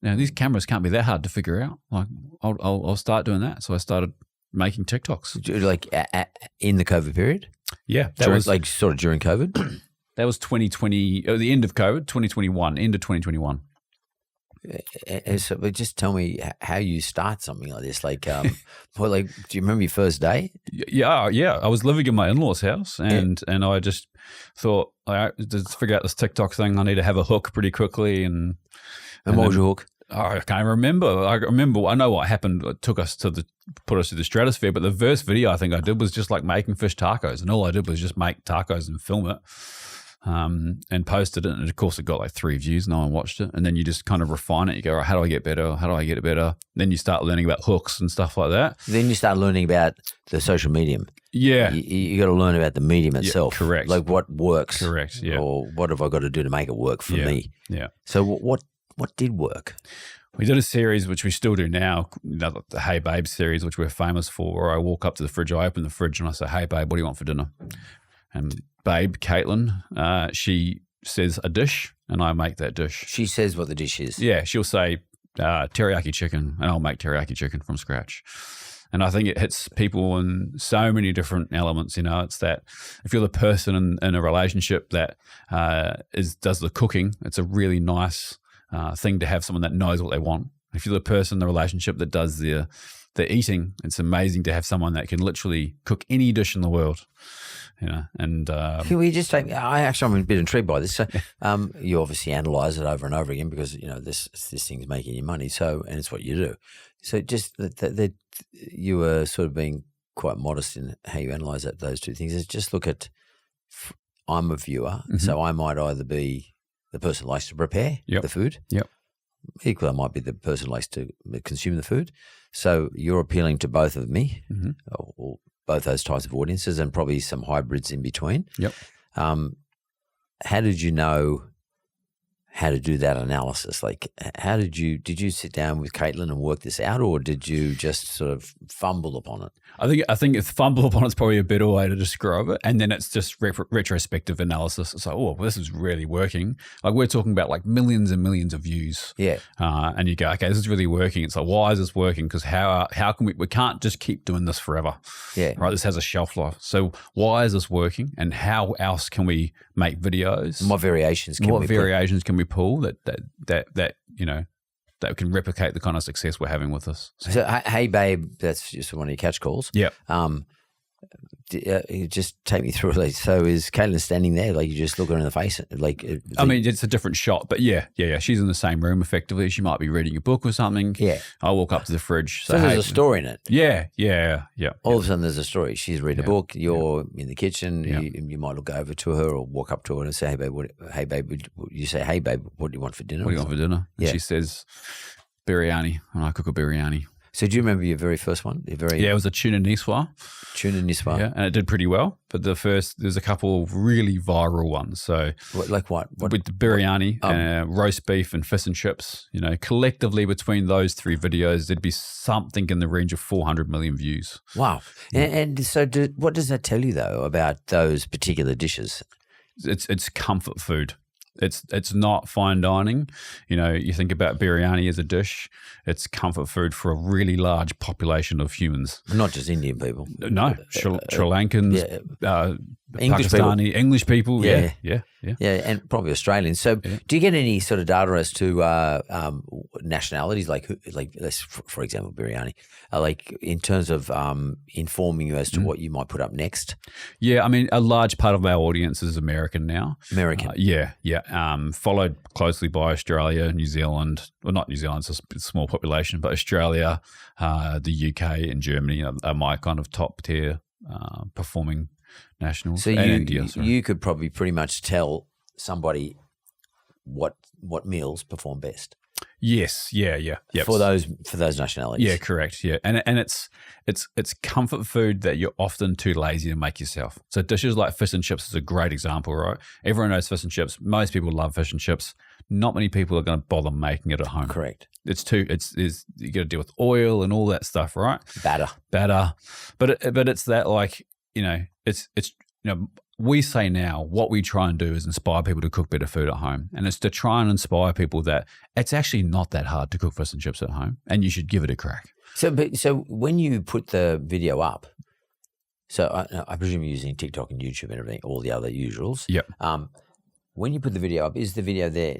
Now, these cameras can't be that hard to figure out. Like, I'll start doing that. So I started making TikToks. Like in the COVID period? Yeah. That was like sort of during COVID? That was 2020, the end of COVID, 2021, end of 2021. So, but just tell me how you start something like this. Like, do you remember your first day? Yeah. I was living in my in-laws' house, and I just thought, to figure out this TikTok thing, I need to have a hook pretty quickly. And what was your hook? I can't remember. I know what happened. It took us put us to the stratosphere. But the first video I think I did was just like making fish tacos, and all I did was just make tacos and film it. And posted it, and of course it got like 3 views. No one watched it, and then you just kind of refine it. You go, all right, how do I get better? How do I get it better? Then you start learning about hooks and stuff like that. Then you start learning about the social medium. Yeah, you got to learn about the medium itself. Yeah, correct. Like what works. Correct. Yeah. Or what have I got to do to make it work for me? Yeah. So what did work? We did a series, which we still do now, the Hey Babe series, which we're famous for, where I walk up to the fridge, I open the fridge and I say, hey babe, what do you want for dinner? And Babe, Caitlin, she says a dish, and I make that dish. She says what the dish is. Yeah, she'll say teriyaki chicken, and I'll make teriyaki chicken from scratch. And I think it hits people in so many different elements. It's that if you're the person in a relationship that does the cooking, it's a really nice thing to have someone that knows what they want. If you're the person in the relationship that does the eating, it's amazing to have someone that can literally cook any dish in the world. And can we just take? I'm a bit intrigued by this. So, you obviously analyze it over and over again because this thing's making you money. So, and it's what you do. So, just that you were sort of being quite modest in how you analyze those two things. Is just look at. I'm a viewer, so I might either be the person who likes to prepare the food. Yep. Equally, I might be the person who likes to consume the food. So you're appealing to both of me, or both those types of audiences, and probably some hybrids in between. Yep. How did you know how to do that analysis? Like, how did you sit down with Caitlin and work this out, or did you just sort of fumble upon it? I think if fumble upon it's probably a better way to describe it, and then it's just retrospective analysis. It's like, oh, well, this is really working. Like we're talking about like millions and millions of views. Yeah. And you go, okay, this is really working. It's like, why is this working? Because how can we can't just keep doing this forever. Yeah. Right. This has a shelf life. So why is this working? And how else can we make videos? And what variations can we pull that can replicate the kind of success we're having with this? So, hey babe, that's just one of your catch calls. Yeah. You just take me through. Like, so is Caitlin standing there? Like you just look her in the face? Like, I mean, it's a different shot, but yeah. She's in the same room effectively. She might be reading a book or something. Yeah. I walk up to the fridge. So there's a story in it. Yeah. All of a sudden, there's a story. She's reading a book. You're in the kitchen. Yeah. You might look over to her or walk up to her and say, "Hey, babe." You say, "Hey, babe, what do you want for dinner?" What do you want for dinner? And she says, "Biryani," and I cook a biryani. So do you remember your very first one? It was a tuna niçoise. Tuna niçoise. Yeah, and it did pretty well. But there's a couple of really viral ones. So like what? With the biryani, roast beef and fish and chips, collectively between those three videos, there'd be something in the range of 400 million views. Wow. And so what does that tell you, though, about those particular dishes? It's comfort food. It's not fine dining. You think about biryani as a dish. It's comfort food for a really large population of humans. Not just Indian people. No, Sri Lankans, Pakistani, English people. Yeah, and probably Australians. So, do you get any sort of data as to nationalities, like for example, biryani, like in terms of informing you as to what you might put up next? Yeah, I mean, a large part of our audience is American now. American, followed closely by Australia, New Zealand. Well, not New Zealand; it's a small population, but Australia, the UK, and Germany are my kind of top tier performing nationals. So you could probably pretty much tell somebody what meals perform best. Yes, yeah. For those nationalities. Yeah, correct. Yeah, and it's comfort food that you're often too lazy to make yourself. So dishes like fish and chips is a great example, right? Everyone knows fish and chips. Most people love fish and chips. Not many people are going to bother making it at home. Correct. You got to deal with oil and all that stuff, right? Batter. But it's that we say now what we try and do is inspire people to cook better food at home. And it's to try and inspire people that it's actually not that hard to cook fish and chips at home and you should give it a crack. So when you put the video up, so I presume you're using TikTok and YouTube and everything, all the other usuals. Yep. When you put the video up, is the video there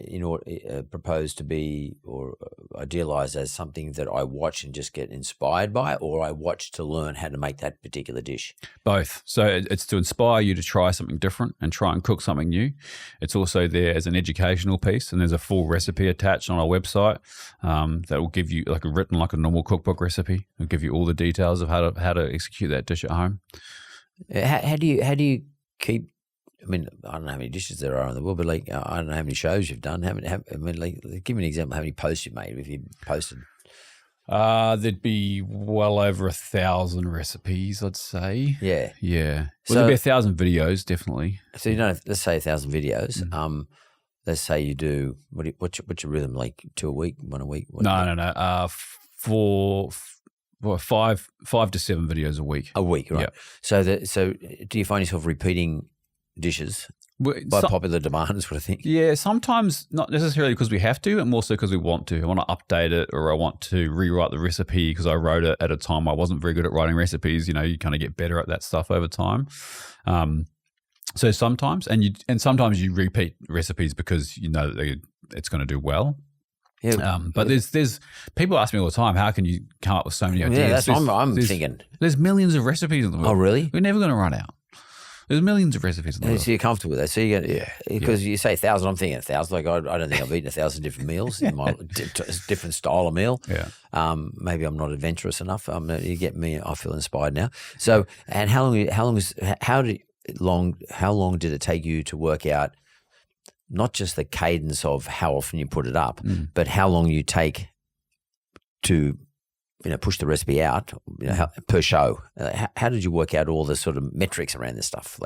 proposed to be or idealized as something that I watch and just get inspired by, or I watch to learn how to make that particular dish? Both. So it's to inspire you to try something different and try and cook something new. It's also there as an educational piece, and there's a full recipe attached on our website that will give you written like a normal cookbook recipe. It'll give you all the details of how to execute that dish at home. How do you keep? I mean, I don't know how many dishes there are in the world, but I don't know how many shows you've done. Give me an example of how many posts you've made if you posted. There'd be well over 1,000 recipes, I'd say. Yeah. Well, there'd be 1,000 videos, definitely. So let's say 1,000 videos. Mm-hmm. Let's say you do what's your rhythm, like 2 a week, 1 a week? No. 5 to 7 videos a week. A week, right? Yep. So do you find yourself repeating dishes by popular demand sort of thing? Yeah, sometimes not necessarily because we have to, and more so because we want to. I want to update it, or I want to rewrite the recipe because I wrote it at a time I wasn't very good at writing recipes. You kind of get better at that stuff over time. So sometimes, and sometimes you repeat recipes because you know that it's going to do well. Yeah, but there's people ask me all the time, how can you come up with so many ideas? Yeah, that's what I'm thinking. There's millions of recipes in the world. Oh, really? We're never going to run out. There's millions of recipes in the world. So you're comfortable with that. So you get, because you say 1,000, I'm thinking 1,000. Like I don't think I've eaten 1,000 different meals in my different style of meal. Yeah. Maybe I'm not adventurous enough. You get me. I feel inspired now. So, and how long did it take you to work out not just the cadence of how often you put it up, but how long you take to push the recipe out per show? How did you work out all the sort of metrics around this stuff?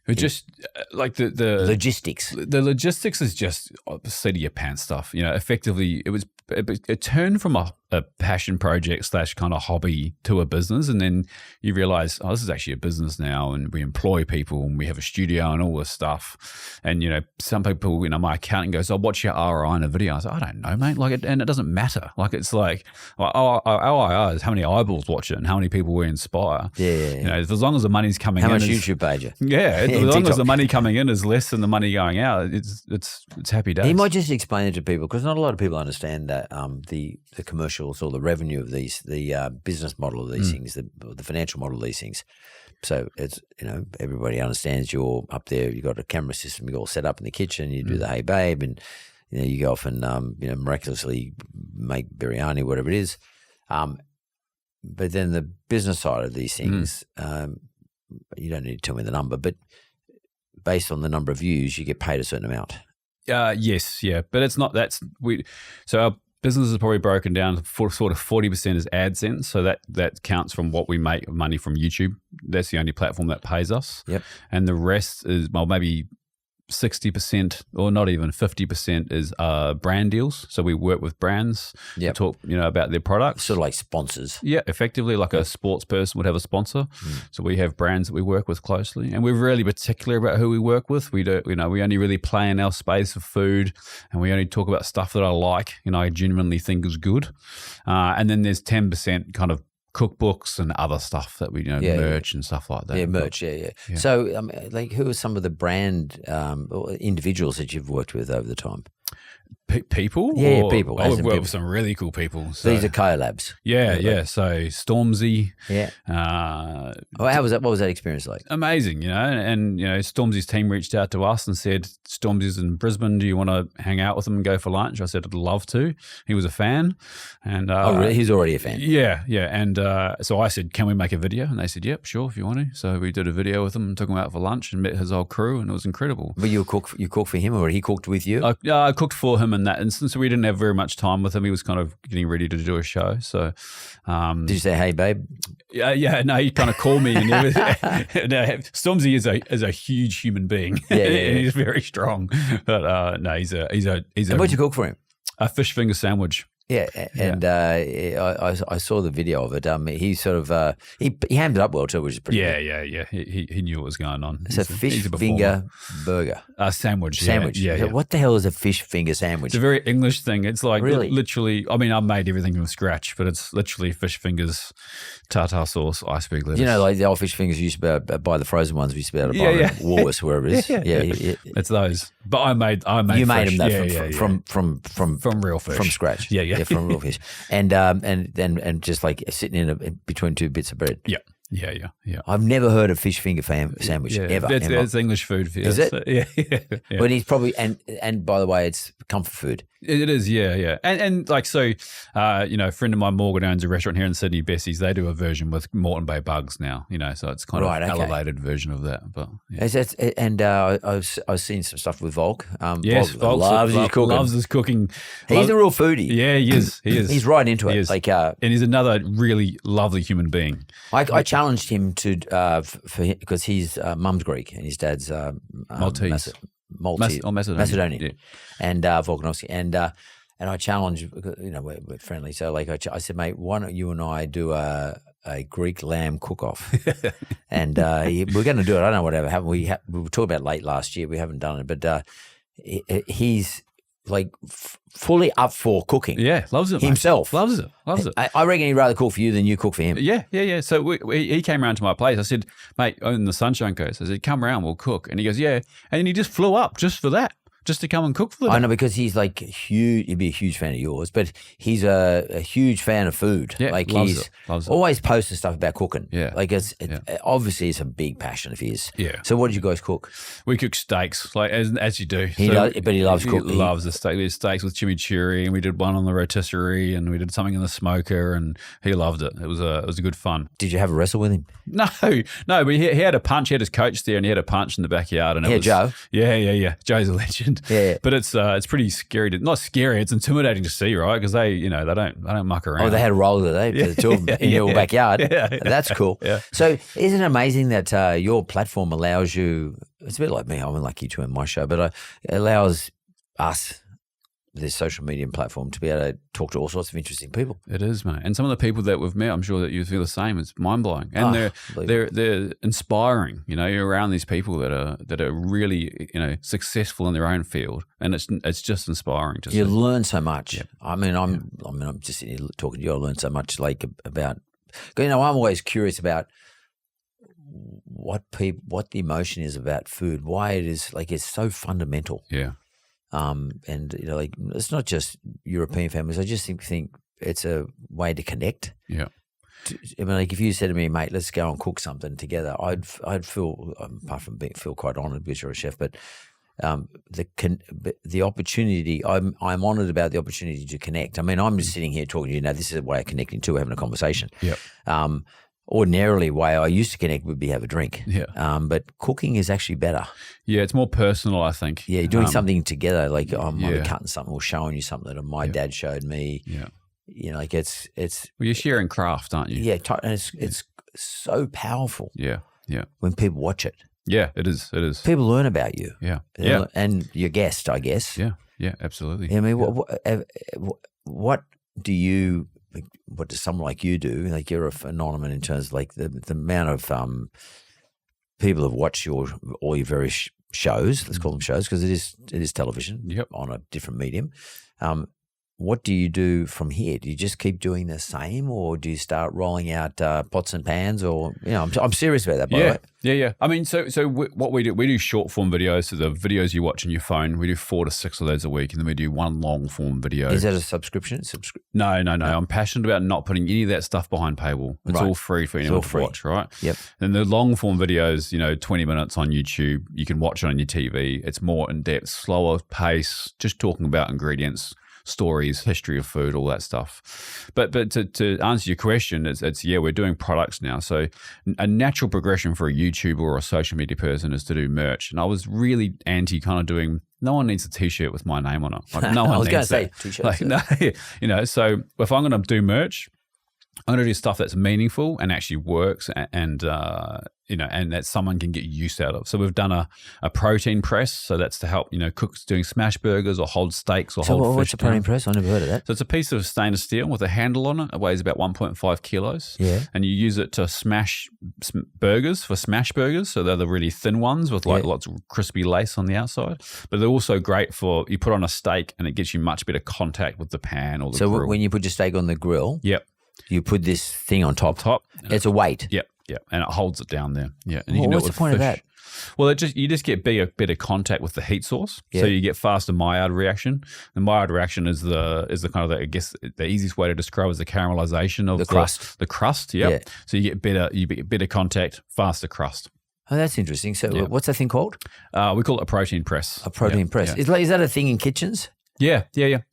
Just like the logistics. The logistics is just seat of your pants stuff. Effectively, it turned from a passion project / kind of hobby to a business, and then you realize, this is actually a business now, and we employ people, and we have a studio and all this stuff. And some people, my accountant goes, what's your ROI in a video? I say, I don't know, mate. And it doesn't matter. It's like our ROI is how many eyeballs watch it and how many people we inspire. Yeah. As long as the money's coming in. How much YouTube page? As long TikTok. As the money coming in is less than the money going out, it's happy days. You might just explain it to people, because not a lot of people understand the commercials or the revenue of these, the business model of these things, the financial model of these things. So it's, everybody understands you're up there. You've got a camera system. You're all set up in the kitchen. You do the Hey Babe, and you go off and miraculously make biryani, whatever it is. But then the business side of these things, you don't need to tell me the number, but based on the number of views, you get paid a certain amount. Yes, yeah, but it's not. So our business is probably broken down for sort of 40% is AdSense, so that counts from what we make of money from YouTube. That's the only platform that pays us. Yep. And the rest is maybe 60% or not even 50% is brand deals. So we work with brands to talk, about their products. Sort of like sponsors. Yeah, effectively like a sports person would have a sponsor. So we have brands that we work with closely, and we're really particular about who we work with. We do, we only really play in our space of food, and we only talk about stuff that I like, I genuinely think is good. And then there's 10% kind of cookbooks and other stuff that we merch and stuff like that. Yeah, merch. Yeah. So, who are some of the brand or individuals that you've worked with over the time? People? Yeah, people. I've worked with some really cool people. So. These are collabs. Yeah. So Stormzy. Yeah. How was that? What was that experience like? Amazing, and Stormzy's team reached out to us and said, Stormzy's in Brisbane. Do you want to hang out with him and go for lunch? I said, I'd love to. He was a fan. And really? He's already a fan? Yeah. And so I said, can we make a video? And they said, yep, sure, if you want to. So we did a video with him and took him out for lunch and met his whole crew, and it was incredible. But you cooked for him, or he cooked with you? I cooked for him in that instance. We didn't have very much time with him. He was kind of getting ready to do a show. So, did you say, "Hey, babe"? Yeah. No, he kind of called me. And Stormzy is a huge human being. Yeah. He's very strong. But no, he's a. And what'd you cook for him? A fish finger sandwich. Yeah, and I saw the video of it. He sort of he hammed it up well too, which is pretty good. Yeah. He knew what was going on. It's a fish finger burger. Sandwich. Yeah. What the hell is a fish finger sandwich? It's a very English thing. It's like really? Literally. I mean, I made everything from scratch, but it's literally fish fingers, tartar sauce, iceberg lettuce. Like the old fish fingers you used to buy the frozen ones. We used to be able to buy them at Woolworths, wherever it is. Yeah. It's those. But I made. You made fish. them from real fish, from scratch. Yeah, from real fish. And just like sitting in between two bits of bread. Yeah. I've never heard of fish finger sandwich ever. It's English food. Is it? So, yeah. But he's probably and by the way, it's comfort food. It is, yeah. And like so, a friend of mine, Morgan, owns a restaurant here in Sydney, Bessie's. They do a version with Moreton Bay bugs now. So it's kind of an elevated version of that. But and I've seen some stuff with Volk. Yes, Volk loves his cooking. Loves his cooking. He's a real foodie. Yeah, he is. He's right into it. And he's another really lovely human being. I challenged him to because his mum's Greek and his dad's Maltese. Macedonian. Yeah. And Volkanovski. And I challenged, we're friendly. So I said, mate, why don't you and I do a Greek lamb cook-off? And we're going to do it. I don't know whatever happened. We were talking about late last year. We haven't done it, but he's like fully up for cooking. Yeah, loves it. Himself. Mate. Loves it. I reckon he'd rather cook for you than you cook for him. Yeah. So he came around to my place. I said, mate, in the Sunshine Coast, I said, come around, we'll cook. And he goes, yeah. And he just flew up just for that. Just to come and cook for them. I know, because he's like huge. He'd be a huge fan of yours, but he's a huge fan of food. Yeah, loves it. Always posting stuff about cooking. Yeah, obviously it's a big passion of his. Yeah. So what did you guys cook? We cook steaks, like as you do. But he loves cooking. He loves the steak. We did steaks with chimichurri, and we did one on the rotisserie, and we did something in the smoker, and he loved it. It was a good fun. Did you have a wrestle with him? No. But he had a punch. He had his coach there, and he had a punch in the backyard. And Joe. Yeah. Joe's a legend. Yeah. But it's pretty scary. Not scary. It's intimidating to see, right? Because they don't muck around. Oh, they had a roll today for the two of them in your backyard. Yeah. That's cool. Yeah. So isn't it amazing that your platform allows you? It's a bit like me. I'm lucky to in my show, but it allows us, this social media platform, to be able to talk to all sorts of interesting people. It is, mate. And some of the people that we've met, I'm sure that you feel the same. It's mind blowing, and they're inspiring. You're around these people that are really successful in their own field, and it's just inspiring to see. You learn so much. Yep. I'm just sitting here talking to you. I learn so much, about. I'm always curious about what the emotion is about food. Why it is it's so fundamental. Yeah. And like it's not just European families. I just think it's a way to connect. Yeah. I mean, like if you said to me, mate, let's go and cook something together, I'd feel, apart from feel quite honoured because you're a chef, but the opportunity, I'm honoured about the opportunity to connect. I mean, I'm just sitting here talking to you now. This is a way of connecting too, having a conversation. Yeah. Ordinarily, way I used to connect would be have a drink. Yeah. But cooking is actually better. Yeah, it's more personal, I think. Yeah, you're doing something together. Like I might be cutting something or showing you something that my dad showed me. Yeah. Like it's. Well, you're sharing craft, aren't you? Yeah, and it's so powerful. Yeah. Yeah. When people watch it. Yeah, it is. It is. People learn about you. Yeah. Yeah. And your guest, I guess. Yeah. Yeah. Absolutely. I mean, what does someone like you do? Like you're a phenomenon in terms of like the amount of people have watched all your various shows. Let's call them shows because it is television on a different medium. What do you do from here? Do you just keep doing the same, or do you start rolling out pots and pans? Or I'm serious about that. By the way. Yeah. I mean, so what we do short form videos. So the videos you watch on your phone, we do 4 to 6 of those a week, and then we do one long form video. Is that a subscription? No. I'm passionate about not putting any of that stuff behind paywall. It's all free for anyone to watch, right? Yep. And the long form videos, 20 minutes on YouTube, you can watch it on your TV. It's more in depth, slower pace, just talking about ingredients, stories, history of food, all that stuff. But to answer your question, it's we're doing products now. So a natural progression for a YouTuber or a social media person is to do merch. And I was really anti kind of doing, no one needs a t-shirt with my name on it. Like, no one I was going to say t-shirts. t-shirts. No, so if I'm going to do merch, I'm going to do stuff that's meaningful and actually works and that someone can get use out of. So we've done a protein press. So that's to help, cooks doing smash burgers or hold steaks or hold fish. So what's a protein press? I never heard of that. So it's a piece of stainless steel with a handle on it. It weighs about 1.5 kilos. Yeah. And you use it to smash burgers for smash burgers. So they're the really thin ones with lots of crispy lace on the outside. But they're also great for, you put on a steak and it gets you much better contact with the pan or the grill. So when you put your steak on the grill. Yep. You put this thing on top. It's a weight. Yep, and it holds it down there. Yeah. And you can do it with the point of that? Well, you just get better contact with the heat source, so you get faster Maillard reaction. The Maillard reaction is the kind of I guess the easiest way to describe is the caramelization of the crust. The crust, yeah. So you get better contact, faster crust. Oh, that's interesting. So what's that thing called? We call it a protein press. A protein press. Yeah. Is that a thing in kitchens? Yeah.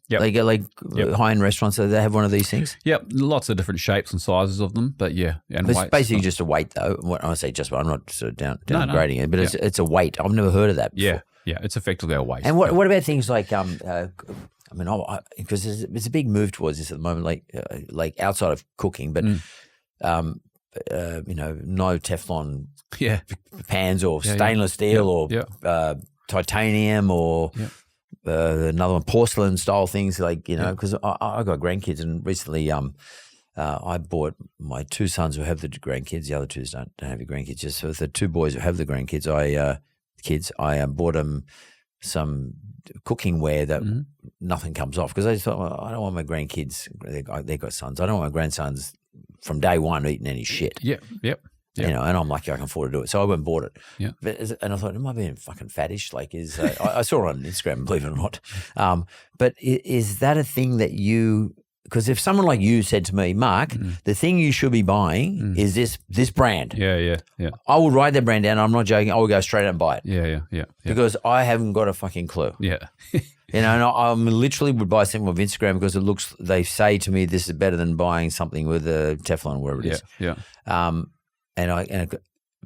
Like high-end restaurants, so they have one of these things? Yep, lots of different shapes and sizes of them, but and it's weights. Basically just a weight, though. When I say just, I'm not sort of downgrading it, but it's a weight. I've never heard of that before. Yeah, it's effectively a weight. And what about things like, because it's a big move towards this at the moment, like outside of cooking, but no Teflon pans or stainless steel or titanium or. Yeah. Another one, porcelain style things because I got grandkids and recently I bought my 2 sons who have the grandkids. The other 2 don't have the grandkids. Just so the 2 boys who have the grandkids, I bought them some cooking ware that nothing comes off because I just thought, well, I don't want my grandkids. They got sons. I don't want my grandsons from day one eating any shit. Yep. And I'm lucky I can afford to do it. So I went and bought it. Yeah. And I thought, am I being fucking fattish? I saw it on Instagram, believe it or not. But is that a thing that because if someone like you said to me, Mark, the thing you should be buying is this brand. Yeah. I will write that brand down. I'm not joking. I will go straight out and buy it. Yeah. Because I haven't got a fucking clue. Yeah. And I literally would buy something off Instagram because they say to me, this is better than buying something with a Teflon or whatever it is. Yeah.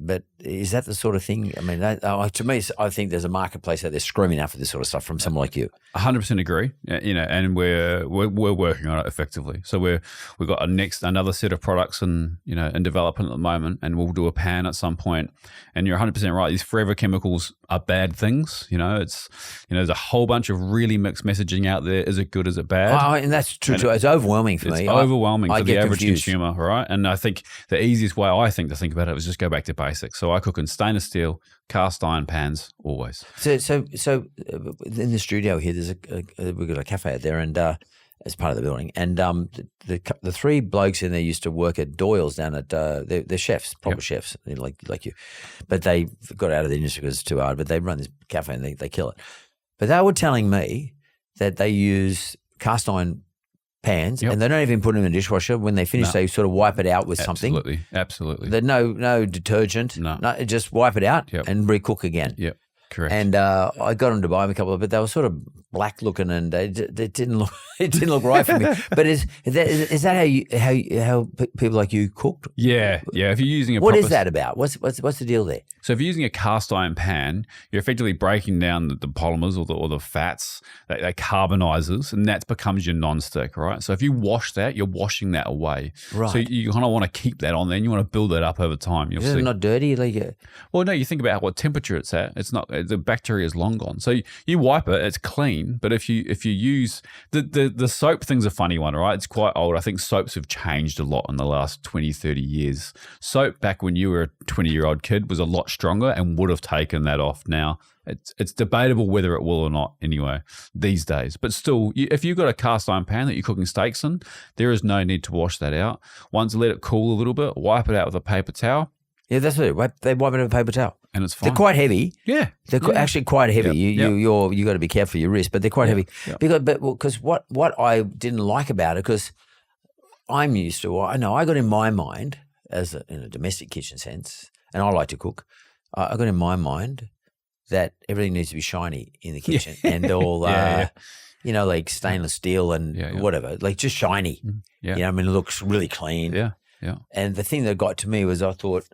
But is that the sort of thing? I mean, to me, I think there's a marketplace out there screaming out for this sort of stuff from someone like you. 100% agree. And we're working on it effectively. So we've got another set of products in development at the moment, and we'll do a pan at some point. And you're 100% right. These forever chemicals are bad things. It's there's a whole bunch of really mixed messaging out there. Is it good? Is it bad? And that's true too. It's overwhelming for me. It's overwhelming for the average confused. consumer, right? And I think the easiest way to think about it is just go back to basics. So I cook in stainless steel, cast iron pans, always. So in the studio here, we've got a cafe out there, and as part of the building, and the 3 blokes in there used to work at Doyle's down at they're chefs, proper chefs, like you, but they got out of the industry because it's too hard. But they run this cafe and they kill it. But they were telling me that they use cast iron pans and they don't even put them in the dishwasher. When they finish, they sort of wipe it out with something. Absolutely. There's no detergent. No, just wipe it out and recook again. Yep. Correct. And I got them to buy them a couple of, but they were sort of black looking, and they didn't look. It didn't look right for me. But is that how people like you cooked? Yeah. If you're using what is that about? What's the deal there? So if you're using a cast iron pan, you're effectively breaking down the polymers or the fats, they carbonizes, and that becomes your non-stick, right? So if you wash that, you're washing that away. Right. So you kind of want to keep that on there, and you want to build that up over time. Is it not dirty? Well, no, you think about what temperature it's at. It's not, the bacteria is long gone. So you wipe it, it's clean. But if you use the soap thing's a funny one, right? It's quite old. I think soaps have changed a lot in the last 20, 30 years. Soap back when you were a 20-year-old kid was a lot stronger and would have taken that off. Now it's debatable whether it will or not anyway these days. But still, if you've got a cast iron pan that you're cooking steaks in, there is no need to wash that out. Once let it cool a little bit, wipe it out with a paper towel. Yeah, that's it. They wipe it with a paper towel. And it's fine. They're quite heavy. Yeah. They're actually quite heavy. You got to be careful of your wrist, but they're quite heavy. Yep. Because what I didn't like about it, because I'm used to, I got in my mind, in a domestic kitchen sense, and I like to cook, I got in my mind that everything needs to be shiny in the kitchen and all, like stainless steel and whatever, like just shiny. Yeah. It looks really clean. Yeah. And the thing that got to me was I thought,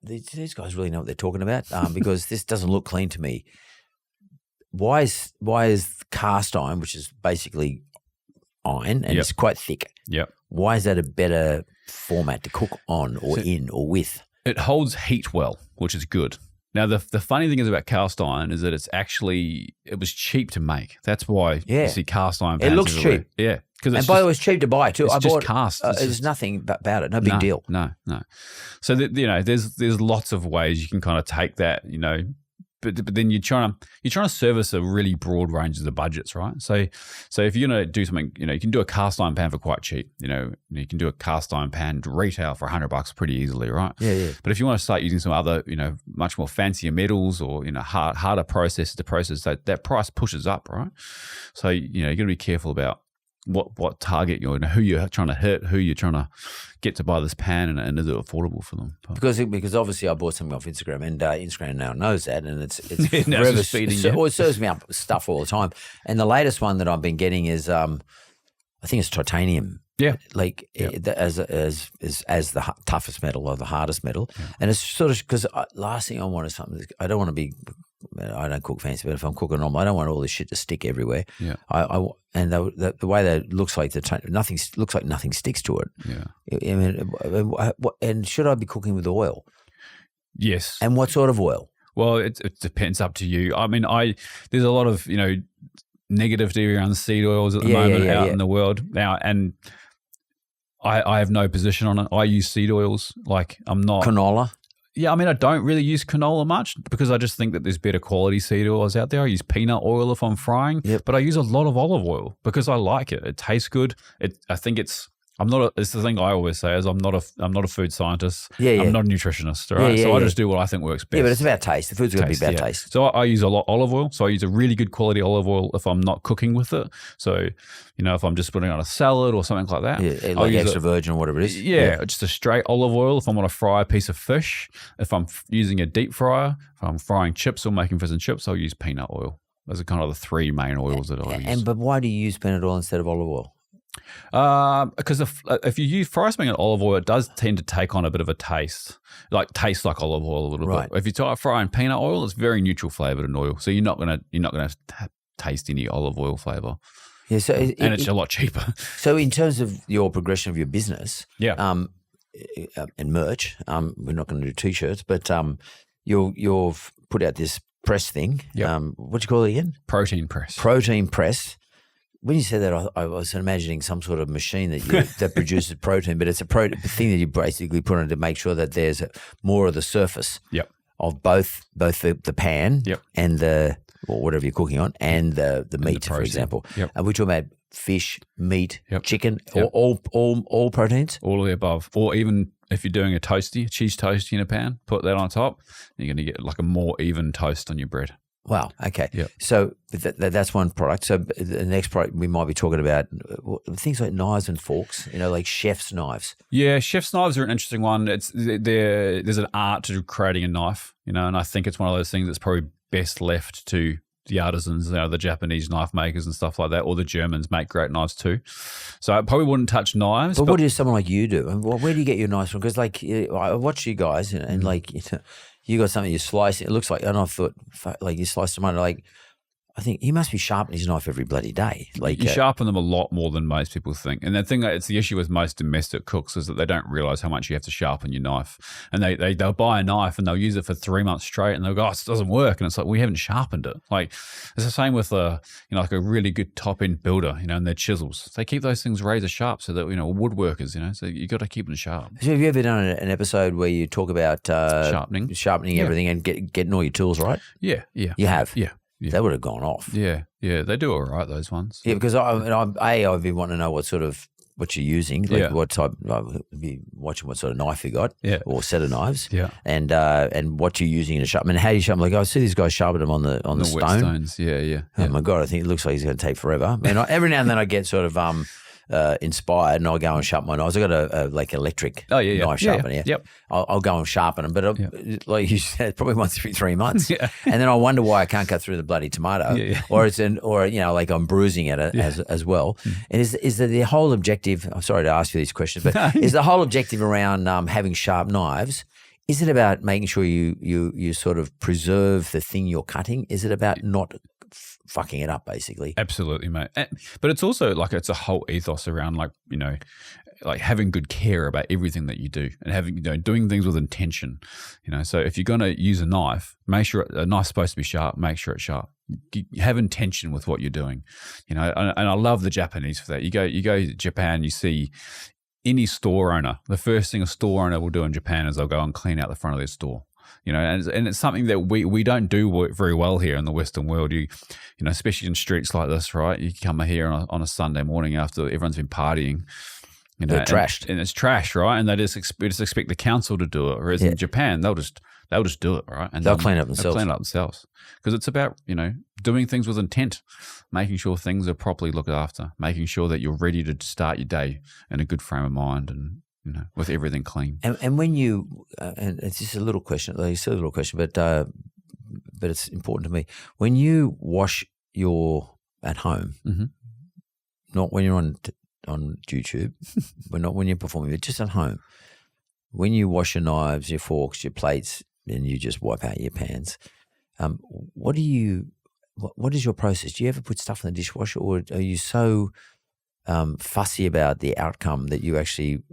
these guys really know what they're talking about because this doesn't look clean to me. Why is cast iron, which is basically iron and it's quite thick, why is that a better format to cook on or in or with? It holds heat well, which is good. Now, the funny thing is about cast iron is that it was cheap to make. That's why you see cast iron pans. It looks everywhere. cheap. Yeah. And by the way, it's cheap to buy too. I bought cast. There's nothing about it. No big deal. No. So there's lots of ways you can kind of take that, but then you're trying to service a really broad range of the budgets, right? So if you're gonna do something, you can do a cast iron pan for quite cheap. You can do a cast iron pan retail for $100 pretty easily, right? Yeah. But if you want to start using some other, much more fancier metals or harder processes to process, that price pushes up, right? So you're gonna be careful about what target who you're trying to hit, who you're trying to get to buy this pan, and is it affordable for them? Because obviously I bought something off Instagram, and Instagram now knows that, and it's forever feeding you. It serves me up stuff all the time. And the latest one that I've been getting is I think it's titanium. Yeah, as the toughest metal or the hardest metal, and it's sort of because last thing I want is something. I don't want to be. I don't cook fancy, but if I'm cooking normal, I don't want all this shit to stick everywhere. Yeah. And the way that looks like nothing sticks to it. Yeah. And should I be cooking with oil? Yes. And what sort of oil? Well, it depends. Up to you. I mean, there's a lot of negativity around seed oils at the moment out in the world now, and I have no position on it. I use seed oils. Like I'm not canola. Yeah, I mean, I don't really use canola much because I just think that there's better quality seed oils out there. I use peanut oil if I'm frying, but I use a lot of olive oil because I like it. It tastes good. I think it's the thing I always say is I'm not a food scientist. I'm not a nutritionist, right? I just do what I think works best. Yeah, but it's about taste. The food's got to be about taste. So I use a lot of olive oil. So I use a really good quality olive oil if I'm not cooking with it. So, if I'm just putting on a salad or something like that. Yeah, like extra virgin or whatever it is. Yeah, just a straight olive oil if I want to fry a piece of fish. If I'm using a deep fryer, if I'm frying chips or making fish and chips, I'll use peanut oil. Those are kind of the three main oils that I use. But why do you use peanut oil instead of olive oil? Because if you fry something in olive oil, it does tend to take on a bit of a taste like olive oil a little bit. If you try frying peanut oil, it's very neutral flavored in oil, so you're not gonna taste any olive oil flavor. Yeah, so it's a lot cheaper. So in terms of your progression of your business, and merch, we're not going to do t-shirts, but you've put out this press thing. What do you call it again? Protein press. Protein press. When you said that, I was imagining some sort of machine that produces protein, but it's a thing that you basically put on to make sure that there's more of the surface of both the pan and or whatever you're cooking on and the meat, for example. And we're talking about fish, meat, chicken, all proteins? All of the above. Or even if you're doing a cheese toasty in a pan, put that on top, you're going to get like a more even toast on your bread. Wow. Okay. Yeah. So that's one product. So the next product we might be talking about things like knives and forks. Like chef's knives. Yeah, chef's knives are an interesting one. There's an art to creating a knife, and I think it's one of those things that's probably best left to the artisans, the Japanese knife makers and stuff like that, or the Germans make great knives too. So I probably wouldn't touch knives. But what does someone like you do? And where do you get your knives from? Because I watch you guys and you got something you slice. It looks like, and I thought you sliced them under I think he must be sharpening his knife every bloody day. You sharpen them a lot more than most people think. And the thing it's the issue with most domestic cooks is that they don't realize how much you have to sharpen your knife. And they'll buy a knife and they'll use it for 3 months straight and they'll go, it doesn't work. And it's like, we haven't sharpened it. It's the same with a really good top end builder, and their chisels. They keep those things razor sharp so that, woodworkers, so you got to keep them sharp. So have you ever done an episode where you talk about sharpening everything and getting all your tools right? Yeah. You have? Yeah. Yeah. They would have gone off. Yeah, they do all right, those ones. Yeah, because I've been wanting to know what you're using, what type. I'll be watching what sort of knife you got, or set of knives, and what you're using to sharpen. And how do you sharpen? I see these guys sharpen them on the stone. Whetstones. Yeah. Oh my God, I think it looks like it's going to take forever. And every now and then I get sort of inspired, and I'll go and sharpen my knives. I got a electric knife sharpener. Yeah. Yep. I'll go and sharpen them, but like you said, probably once every 3 months. And then I wonder why I can't cut through the bloody tomato, or I'm bruising it as well. And is the whole objective? I'm sorry to ask you these questions, but is the whole objective around having sharp knives? Is it about making sure you sort of preserve the thing you're cutting? Is it about not fucking it up, basically? Absolutely, mate. But it's also it's a whole ethos around having good care about everything that you do and having doing things with intention. So if you're going to use a knife, make sure a knife's supposed to be sharp. Make sure it's sharp. Have intention with what you're doing. And I love the Japanese for that. You go to Japan, you see any store owner. The first thing a store owner will do in Japan is they'll go and clean out the front of their store. And it's something that we don't do very well here in the Western world. Especially in streets like this, right? You come here on a Sunday morning after everyone's been partying. They're trashed, and it's trash, right? And they just expect the council to do it. Whereas in Japan, they'll just do it, right? And they'll clean it up themselves. They'll clean it up themselves because it's about doing things with intent, making sure things are properly looked after, making sure that you're ready to start your day in a good frame of mind and with everything clean. And when you and it's just a little question, it's a little question, but it's important to me. When you wash at home, not when you're on YouTube, not when you're performing, but just at home. When you wash your knives, your forks, your plates, and you just wipe out your pans, what is your process? Do you ever put stuff in the dishwasher, or are you so fussy about the outcome that you actually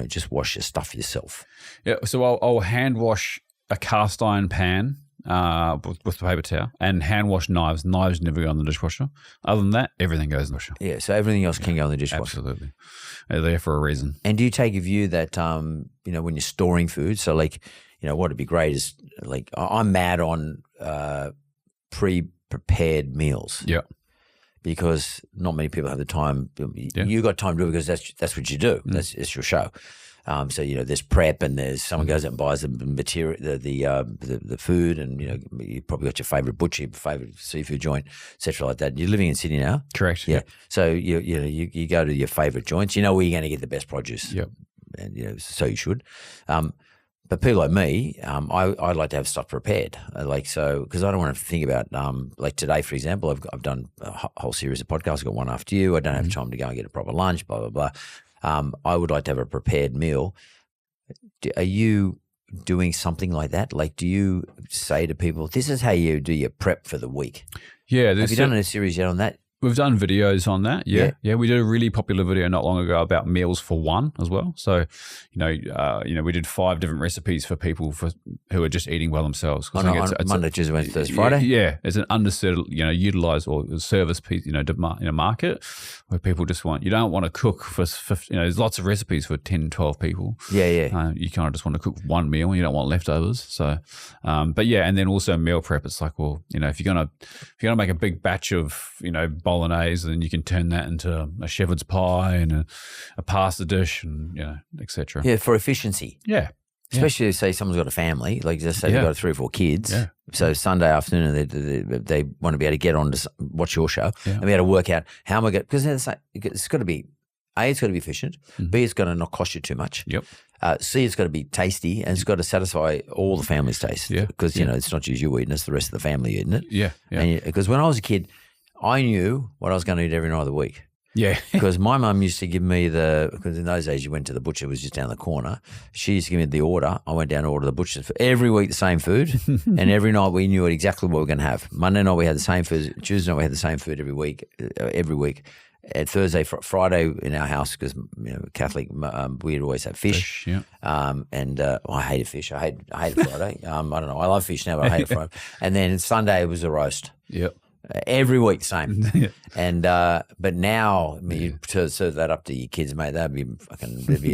just wash your stuff yourself? Yeah, so I'll hand wash a cast iron pan with the paper towel and hand wash knives. Knives never go in the dishwasher. Other than that, everything goes in the dishwasher. Yeah, so everything else can go in the dishwasher. Absolutely. They're there for a reason. And do you take a view that, when you're storing food, so what would be great is I'm mad on pre-prepared meals. Yeah. Because not many people have the time. You got time to do it because that's what you do. It's your show. So there's prep, and there's someone goes out and buys the material, the food, and you probably got your favorite butcher, your favorite seafood joint, etc. like that. You're living in Sydney now, correct? Yeah. So you go to your favorite joints. You know where you're going to get the best produce. Yep. And so you should. But people like me, I like to have stuff prepared, because I don't want to think about like today, for example. I've done a whole series of podcasts. I've got one after you. I don't have time to go and get a proper lunch. Blah blah blah. I would like to have a prepared meal. Are you doing something like that? Do you say to people, "This is how you do your prep for the week"? Yeah. Have you done a series yet on that? We've done videos on that. Yeah. We did a really popular video not long ago about meals for one as well. So, we did 5 different recipes for people who are just eating well themselves. On Monday, Tuesday, Wednesday, Thursday, Friday. Yeah, it's an underserved, utilized or service piece, market where people just you don't want to cook for, there's lots of recipes for 10, 12 people. Yeah. You kind of just want to cook one meal and you don't want leftovers. So, and then also meal prep. It's like, well, if you're gonna make a big batch of, bolognese, then you can turn that into a shepherd's pie and a pasta dish, and etc. Yeah, for efficiency. Yeah. Especially say someone's got a family, like just say they've got 3 or 4 kids. Yeah. So Sunday afternoon, they want to be able to get on to watch your show and be able to work out how am I going, because it's got to be, A, it's got to be efficient. B, it's got to not cost you too much. Yep. C, it's got to be tasty, and it's got to satisfy all the family's taste. Yeah. Because, you know, it's not just you eating, it's the rest of the family eating it. Yeah. Because when I was a kid, I knew what I was going to eat every night of the week. Yeah. Because my mum used to give me because in those days you went to the butcher, it was just down the corner. She used to give me the order. I went down and ordered the butcher for every week the same food. And every night we knew exactly what we were going to have. Monday night we had the same food. Tuesday night we had the same food every week. At Thursday, Friday in our house, because Catholic, we'd always have fish. I hated fish. I hated Friday. I don't know. I love fish now, but I hated Friday. And then Sunday it was a roast. Yep. Every week, the same. And but now, I mean, you serve that up to your kids, mate. That'd be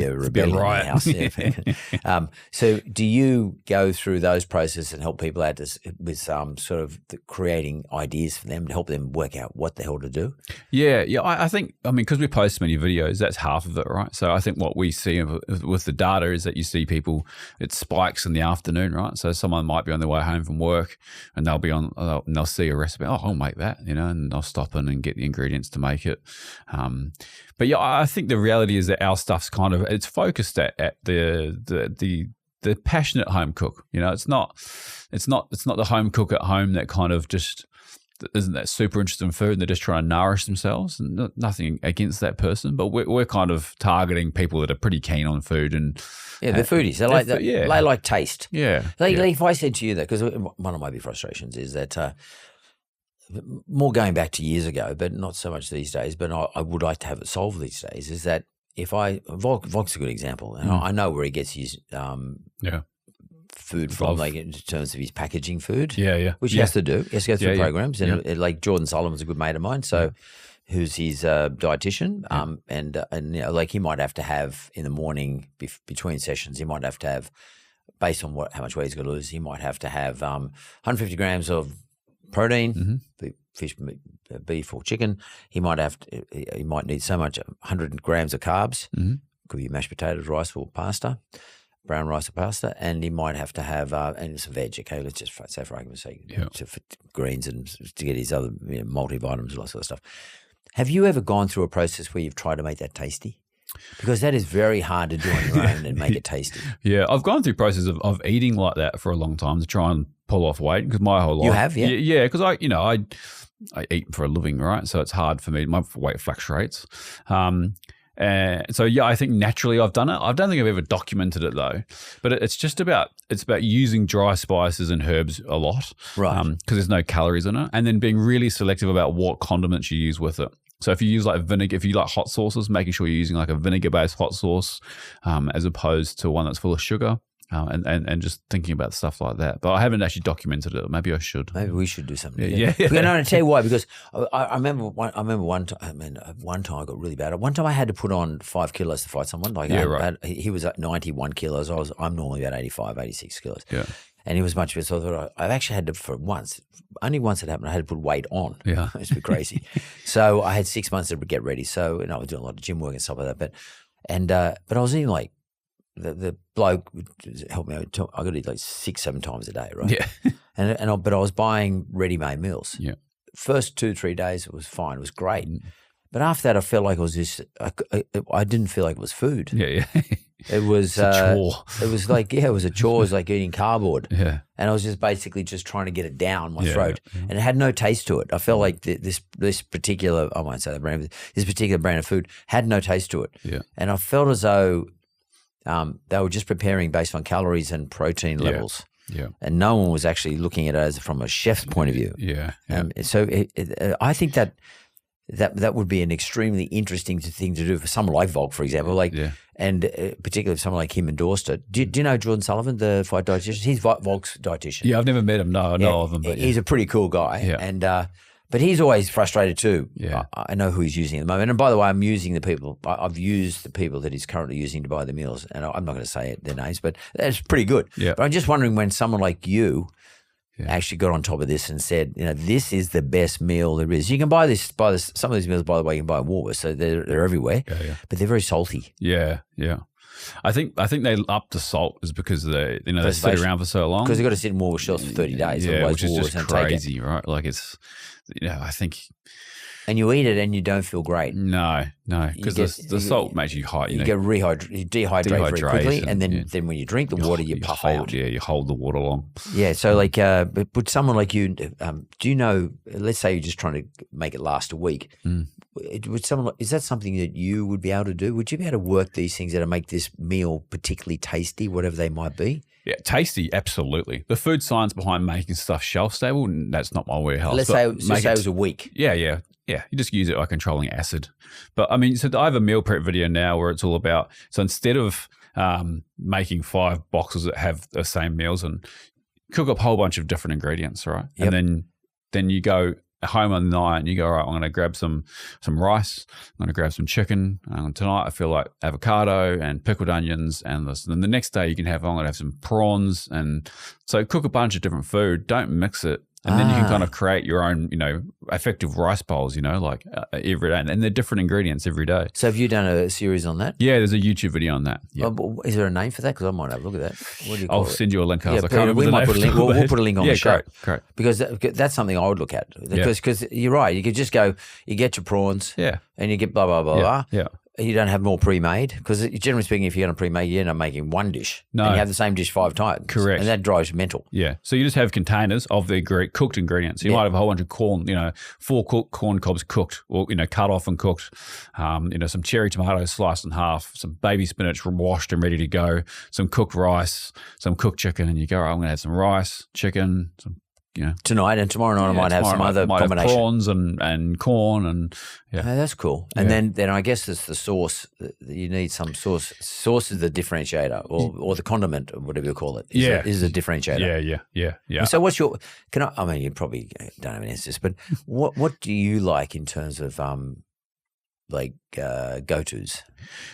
a rebellion in the house. So, do you go through those processes and help people out with sort of creating ideas for them to help them work out what the hell to do? Yeah. I think, because we post many videos, that's half of it, right? So I think what we see with the data is that you see people, it spikes in the afternoon, right? So someone might be on their way home from work, and they'll see a recipe. Oh, I'll make that, and I'll stop in and get the ingredients to make it. But yeah, I think the reality is that our stuff's it's focused at the passionate home cook. It's not the home cook at home that kind of just isn't that super interested in food and they're just trying to nourish themselves. And nothing against that person, but we're kind of targeting people that are pretty keen on food and they're foodies. They like taste. Yeah. Like if I said to you that, because one of my big frustrations is that. More going back to years ago, but not so much these days, but I would like to have it solved these days, is that if Vog's a good example, and I know where he gets his food from, like in terms of his packaging food, which he has to do. He has to go through programs, and like Jordan Sullivan's a good mate of mine, so who's his dietitian, and like he might have to have in the morning between sessions, he might have to have, based on how much weight he's got to lose, he might have to have 150 grams of protein, fish, beef or chicken. He might need so much, 100 grams of carbs. Could be mashed potatoes, rice or pasta, brown rice or pasta, and he might have to have and some veg. Okay, let's just say for argument's sake, for greens and to get his other multivitamins, all that sort of stuff. Have you ever gone through a process where you've tried to make that tasty? Because that is very hard to do on your own and make it tasty. Yeah, I've gone through process of eating like that for a long time to try and pull off weight, because my whole life. You have, yeah, because I eat for a living, right? So it's hard for me. My weight fluctuates. So yeah, I think naturally I've done it. I don't think I've ever documented it though. But it's about using dry spices and herbs a lot, right? Because there's no calories in it, and then being really selective about what condiments you use with it. So if you use like vinegar, if you like hot sauces, making sure you're using like a vinegar-based hot sauce as opposed to one that's full of sugar, and just thinking about stuff like that. But I haven't actually documented it. Maybe I should. Maybe we should do something. Yeah. I'll tell you why. Because I remember one time. One time I got really bad. One time I had to put on 5 kilos to fight someone. Like he was at 91 kilos. I'm normally about 85, 86 kilos. Yeah. And he was much better. So I thought I've actually had to, only once it happened, I had to put weight on. Yeah. It's a bit crazy. So I had 6 months to get ready. So I was doing a lot of gym work and stuff like that. But I was eating like, the bloke helped me out. I got to eat like 6-7 times a day, right? Yeah. But I was buying ready-made meals. Yeah. First 2-3 days it was fine. It was great. But after that, I felt like it was just. I didn't feel like it was food. Yeah. It was a chore. It was like it was a chore. It was like eating cardboard. Yeah. And I was just basically just trying to get it down my throat, and it had no taste to it. I felt like this particular, I won't say the brand, this particular brand of food had no taste to it. Yeah. And I felt as though they were just preparing based on calories and protein levels. Yeah. And no one was actually looking at it from a chef's point of view. Yeah. So I think that would be an extremely interesting thing to do for someone like Vog, for example, and particularly if someone like him endorsed it. Do you know Jordan Sullivan, the fight dietitian? He's Vog's dietitian. Yeah, I've never met him. No, I know of him. But he's a pretty cool guy. Yeah. And but he's always frustrated too. Yeah. I know who he's using at the moment. And by the way, I'm using the people. I've used the people that he's currently using to buy the meals, and I'm not going to say their names, but that's pretty good. Yeah. But I'm just wondering when someone like you actually got on top of this and said, this is the best meal there is. You can buy some of these meals, by the way, you can buy at Woolworths, so they're everywhere. Yeah. But they're very salty. Yeah. I think they up the salt is because they sit around for so long. Because they've got to sit in water shelves for 30 days. Yeah, which is just crazy, right? Like it's, I think. And you eat it and you don't feel great. No, because the salt makes you hot. You dehydrate very quickly, and then when you drink the water, you puff out. Yeah, you hold the water long. Yeah, so but someone like you, do you know? Let's say you're just trying to make it last a week. Is that something that you would be able to do? Would you be able to work these things that make this meal particularly tasty, whatever they might be? Yeah, tasty, absolutely. The food science behind making stuff shelf stable, that's not my warehouse. Let's say it was a week. Yeah. You just use it by controlling acid. But I mean, so I have a meal prep video now where it's all about, so instead of making 5 boxes that have the same meals, and cook up a whole bunch of different ingredients, right? Yep. And then you go home on the night and you go, all right, I'm going to grab some rice, I'm going to grab some chicken, and tonight I feel like avocado and pickled onions and this. And then the next day I'm going to have some prawns. And so cook a bunch of different food, don't mix it. And then you can kind of create your own, effective rice bowls, like every day. And they're different ingredients every day. So have you done a series on that? Yeah, there's a YouTube video on that. Yeah. Is there a name for that? Because I might have a look at that. What do you call I'll send you a link. We'll put a link on the show. Great. Because that's something I would look at. Because you're right. You could just go, you get your prawns and you get blah, blah, blah, blah. Yeah. You don't have more pre-made because generally speaking, if you're going to pre-made, you end up making one dish. No. And you have the same dish 5 times. Correct. And that drives you mental. Yeah. So you just have containers of the cooked ingredients. So you might have a whole bunch of corn, 4 corn cobs cooked or, cut off and cooked, some cherry tomatoes sliced in half, some baby spinach washed and ready to go, some cooked rice, some cooked chicken. And you go, I'm going to have some rice, chicken, some tonight and tomorrow night I might have some other combination. Have prawns and corn and that's cool. And then I guess it's the sauce. You need some sauce. Sauce is the differentiator or the condiment or whatever you call it. Is the differentiator. Yeah. So what's your? You probably don't have an answer to this, but what do you like in terms of go-tos?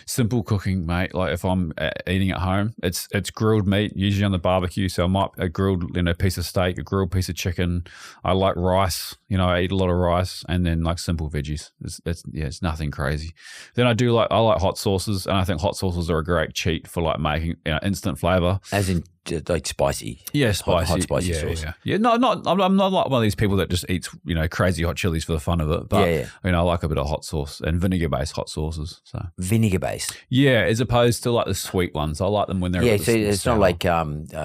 Simple cooking, mate. Like if I'm eating at home, it's grilled meat, usually on the barbecue. So I might a grilled piece of steak, a grilled piece of chicken. I like rice. I eat a lot of rice, and then like simple veggies. It's nothing crazy. Then I like hot sauces, and I think hot sauces are a great cheat for like making instant flavor. As in like spicy. Yeah, spicy. Hot spicy sauce. Yeah. I'm not like one of these people that just eats crazy hot chilies for the fun of it. But I like a bit of hot sauce and vinegar-based hot sauces. So vinegar-based. Yeah, as opposed to like the sweet ones. I like them when they're it's not like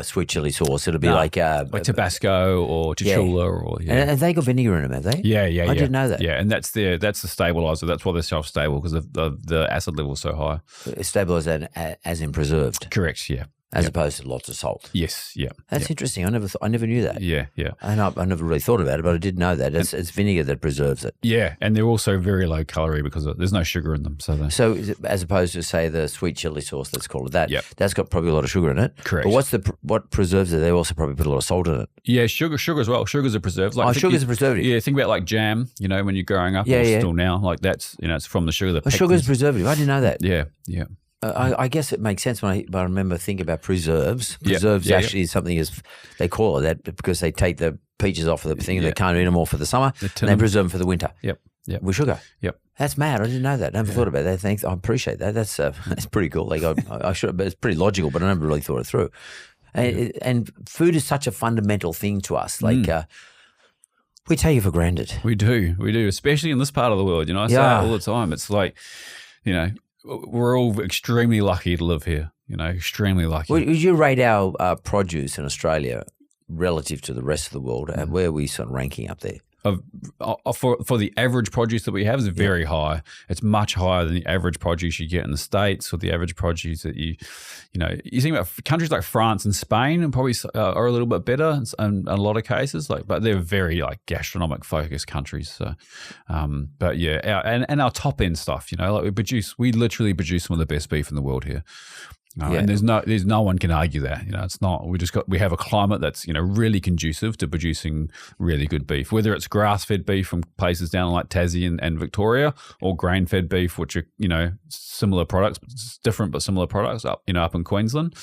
sweet chili sauce. It'll be like Tabasco or Chichula or And have they got vinegar in them? Have they? Yeah. I didn't know that. Yeah, and that's the stabilizer. That's why they're shelf-stable because the acid level is so high. It's stabilized as in preserved. Correct. Yeah. As opposed to lots of salt. Yes, yeah. That's interesting. I never knew that. Yeah. And I never really thought about it, but I did know that. It's vinegar that preserves it. Yeah, and they're also very low calorie because there's no sugar in them. So is it, as opposed to, say, the sweet chili sauce, let's call it that, that's got probably a lot of sugar in it. Correct. But what preserves it? They also probably put a lot of salt in it. Yeah, sugar as well. Sugars are preserved. Sugar's a preservative. Yeah, think about like jam, when you're growing up or still now. Like that's, it's from the sugar. Sugar's preservative. I didn't know that. Yeah. I guess it makes sense when I remember thinking about preserves. Preserves actually is something as they call it that because they take the peaches off of the thing and they can't eat them all for the summer and they preserve them for the winter. Yep. With sugar. Yep. That's mad. I didn't know that. I never thought about that. Thanks. I appreciate that. That's pretty cool. Like I should. It's pretty logical, but I never really thought it through. And food is such a fundamental thing to us. Like we take it for granted. We do, especially in this part of the world. I say it all the time. It's like, we're all extremely lucky to live here, extremely lucky. Would you rate our produce in Australia relative to the rest of the world? And where are we sort of ranking up there? For the average produce that we have is very high. It's much higher than the average produce you get in the States or the average produce that you think about countries like France and Spain and probably are a little bit better in a lot of cases, but they're very like gastronomic focused countries. So, but yeah, our top end stuff, we literally produce some of the best beef in the world here. And there's no one can argue that. It's not. We have a climate that's really conducive to producing really good beef. Whether it's grass-fed beef from places down like Tassie and Victoria, or grain-fed beef, which are similar products, different but similar products up in Queensland.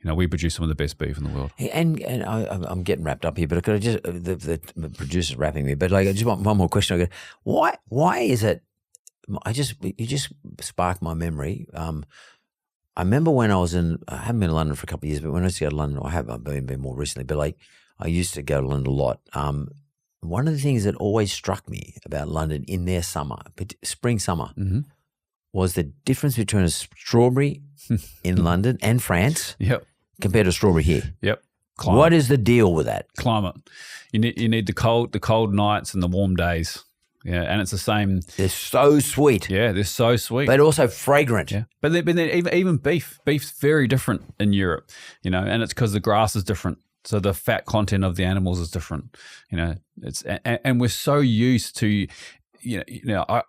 We produce some of the best beef in the world. And I'm getting wrapped up here, but could I just the producer's wrapping me. But I just want one more question. Why is it? You just sparked my memory. I remember when I haven't been to London for a couple of years, but when I used to go to London, I haven't been more recently, but like I used to go to London a lot. One of the things that always struck me about London in their summer, spring, summer, was the difference between a strawberry in London and France compared to a strawberry here. Yep. Climate. What is the deal with that? Climate. You need the cold nights and the warm days. Yeah, and it's the same. They're so sweet. Yeah, they're so sweet. But also fragrant. Yeah. But then even beef's very different in Europe, and it's because the grass is different. So the fat content of the animals is different. And we're so used to,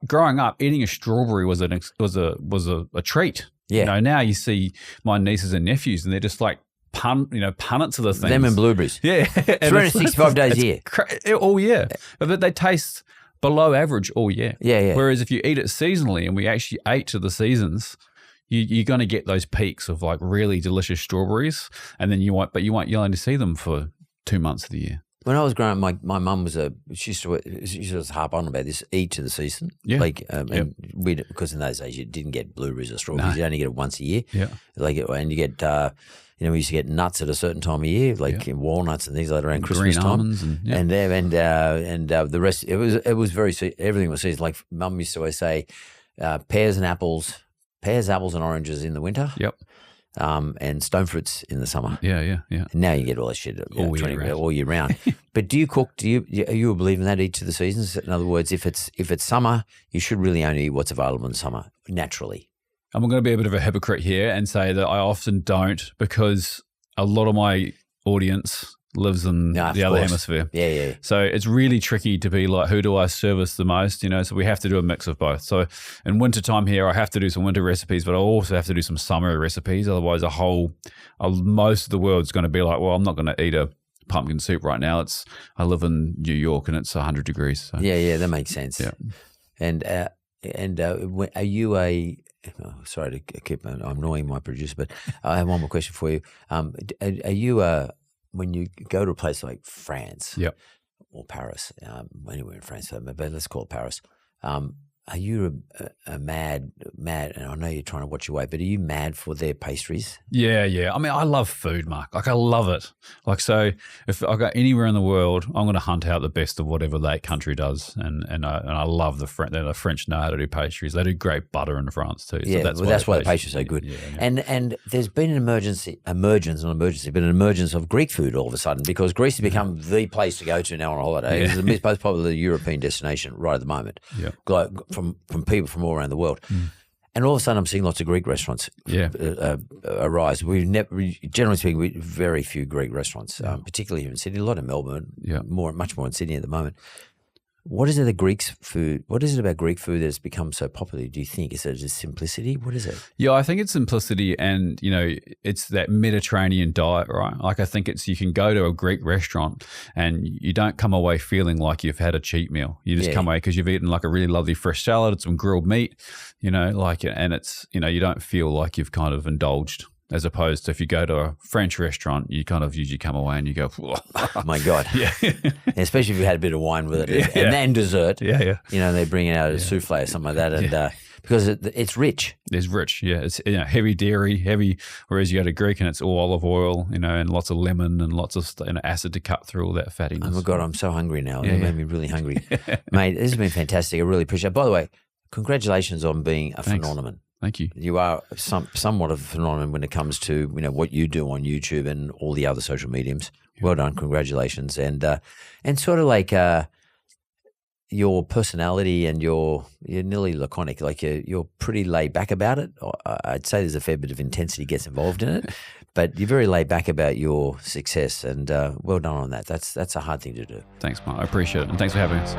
growing up, eating a strawberry was a treat. Yeah. Now you see my nieces and nephews, and they're just like punnets of the things. Them and blueberries. Yeah. 365 days a year. All year. But they taste below average all year. Yeah. Whereas if you eat it seasonally, and we actually ate to the seasons, you're going to get those peaks of like really delicious strawberries, and then you'll only see them for 2 months of the year. When I was growing up, my mum she used to harp on about this, eat to the season. Yeah. And because in those days you didn't get blueberries or strawberries, you only get it once a year. Yeah. And you get, we used to get nuts at a certain time of year, like walnuts and things like that around Christmas green time. Almonds and the rest, it was very, everything was seasonal. Like Mum used to always say, pears, apples and oranges in the winter. Yep. And stone fruits in the summer. Yeah. And now you get all that shit all year round. But do you cook? Are you a believer in that, eat to the seasons? In other words, if it's summer, you should really only eat what's available in summer naturally. I'm going to be a bit of a hypocrite here and say that I often don't, because a lot of my audience lives in the other hemisphere. Yeah. So it's really tricky to be like, who do I service the most? So we have to do a mix of both. So in wintertime here, I have to do some winter recipes, but I also have to do some summer recipes. Otherwise, most of the world's going to be like, well, I'm not going to eat a pumpkin soup right now. I live in New York and it's 100 degrees. So. Yeah, that makes sense. Yeah. And are you sorry to keep annoying my producer, but I have one more question for you. Are you when you go to a place like France or Paris, anywhere in France, but let's call it Paris, are you a mad, and I know you're trying to watch your weight, but are you mad for their pastries? Yeah. I mean, I love food, Mark. Like, I love it. Like, so if I go anywhere in the world, I'm going to hunt out the best of whatever that country does. And I love the French know how to do pastries. They do great butter in France too. Yeah, so that's why the pastries are so good. Yeah. And there's been an emergence of Greek food all of a sudden, because Greece has become the place to go to now on a holiday. It's the most popular European destination right at the moment. Yeah. From people from all around the world. And all of a sudden I'm seeing lots of Greek restaurants arise. Generally speaking, very few Greek restaurants, particularly here in Sydney, a lot in Melbourne, much more in Sydney at the moment. What is it about Greek food that has become so popular, do you think? Is it just simplicity? What is it? Yeah, I think it's simplicity, and, it's that Mediterranean diet, right? Like, I think you can go to a Greek restaurant and you don't come away feeling like you've had a cheap meal. You just come away because you've eaten like a really lovely fresh salad and some grilled meat, and it's, you don't feel like you've kind of indulged. As opposed to if you go to a French restaurant, you kind of usually come away and you go, oh my God. Yeah. Especially if you had a bit of wine with it and then dessert. Yeah. They bring out a souffle or something like that. And because it's rich. It's rich, yeah. It's heavy dairy, whereas you go to Greek and it's all olive oil, and lots of lemon and lots of acid to cut through all that fattiness. Oh my God, I'm so hungry now. It made me really hungry. Mate, this has been fantastic. I really appreciate it. By the way, congratulations on being a phenomenon. Thank you. You are somewhat of a phenomenon when it comes to what you do on YouTube and all the other social mediums. Well done, congratulations, and sort of like your personality, and you're nearly laconic. Like you're pretty laid back about it. I'd say there's a fair bit of intensity gets involved in it, but you're very laid back about your success, and well done on that. That's a hard thing to do. Thanks, Mark. I appreciate it, and thanks for having us.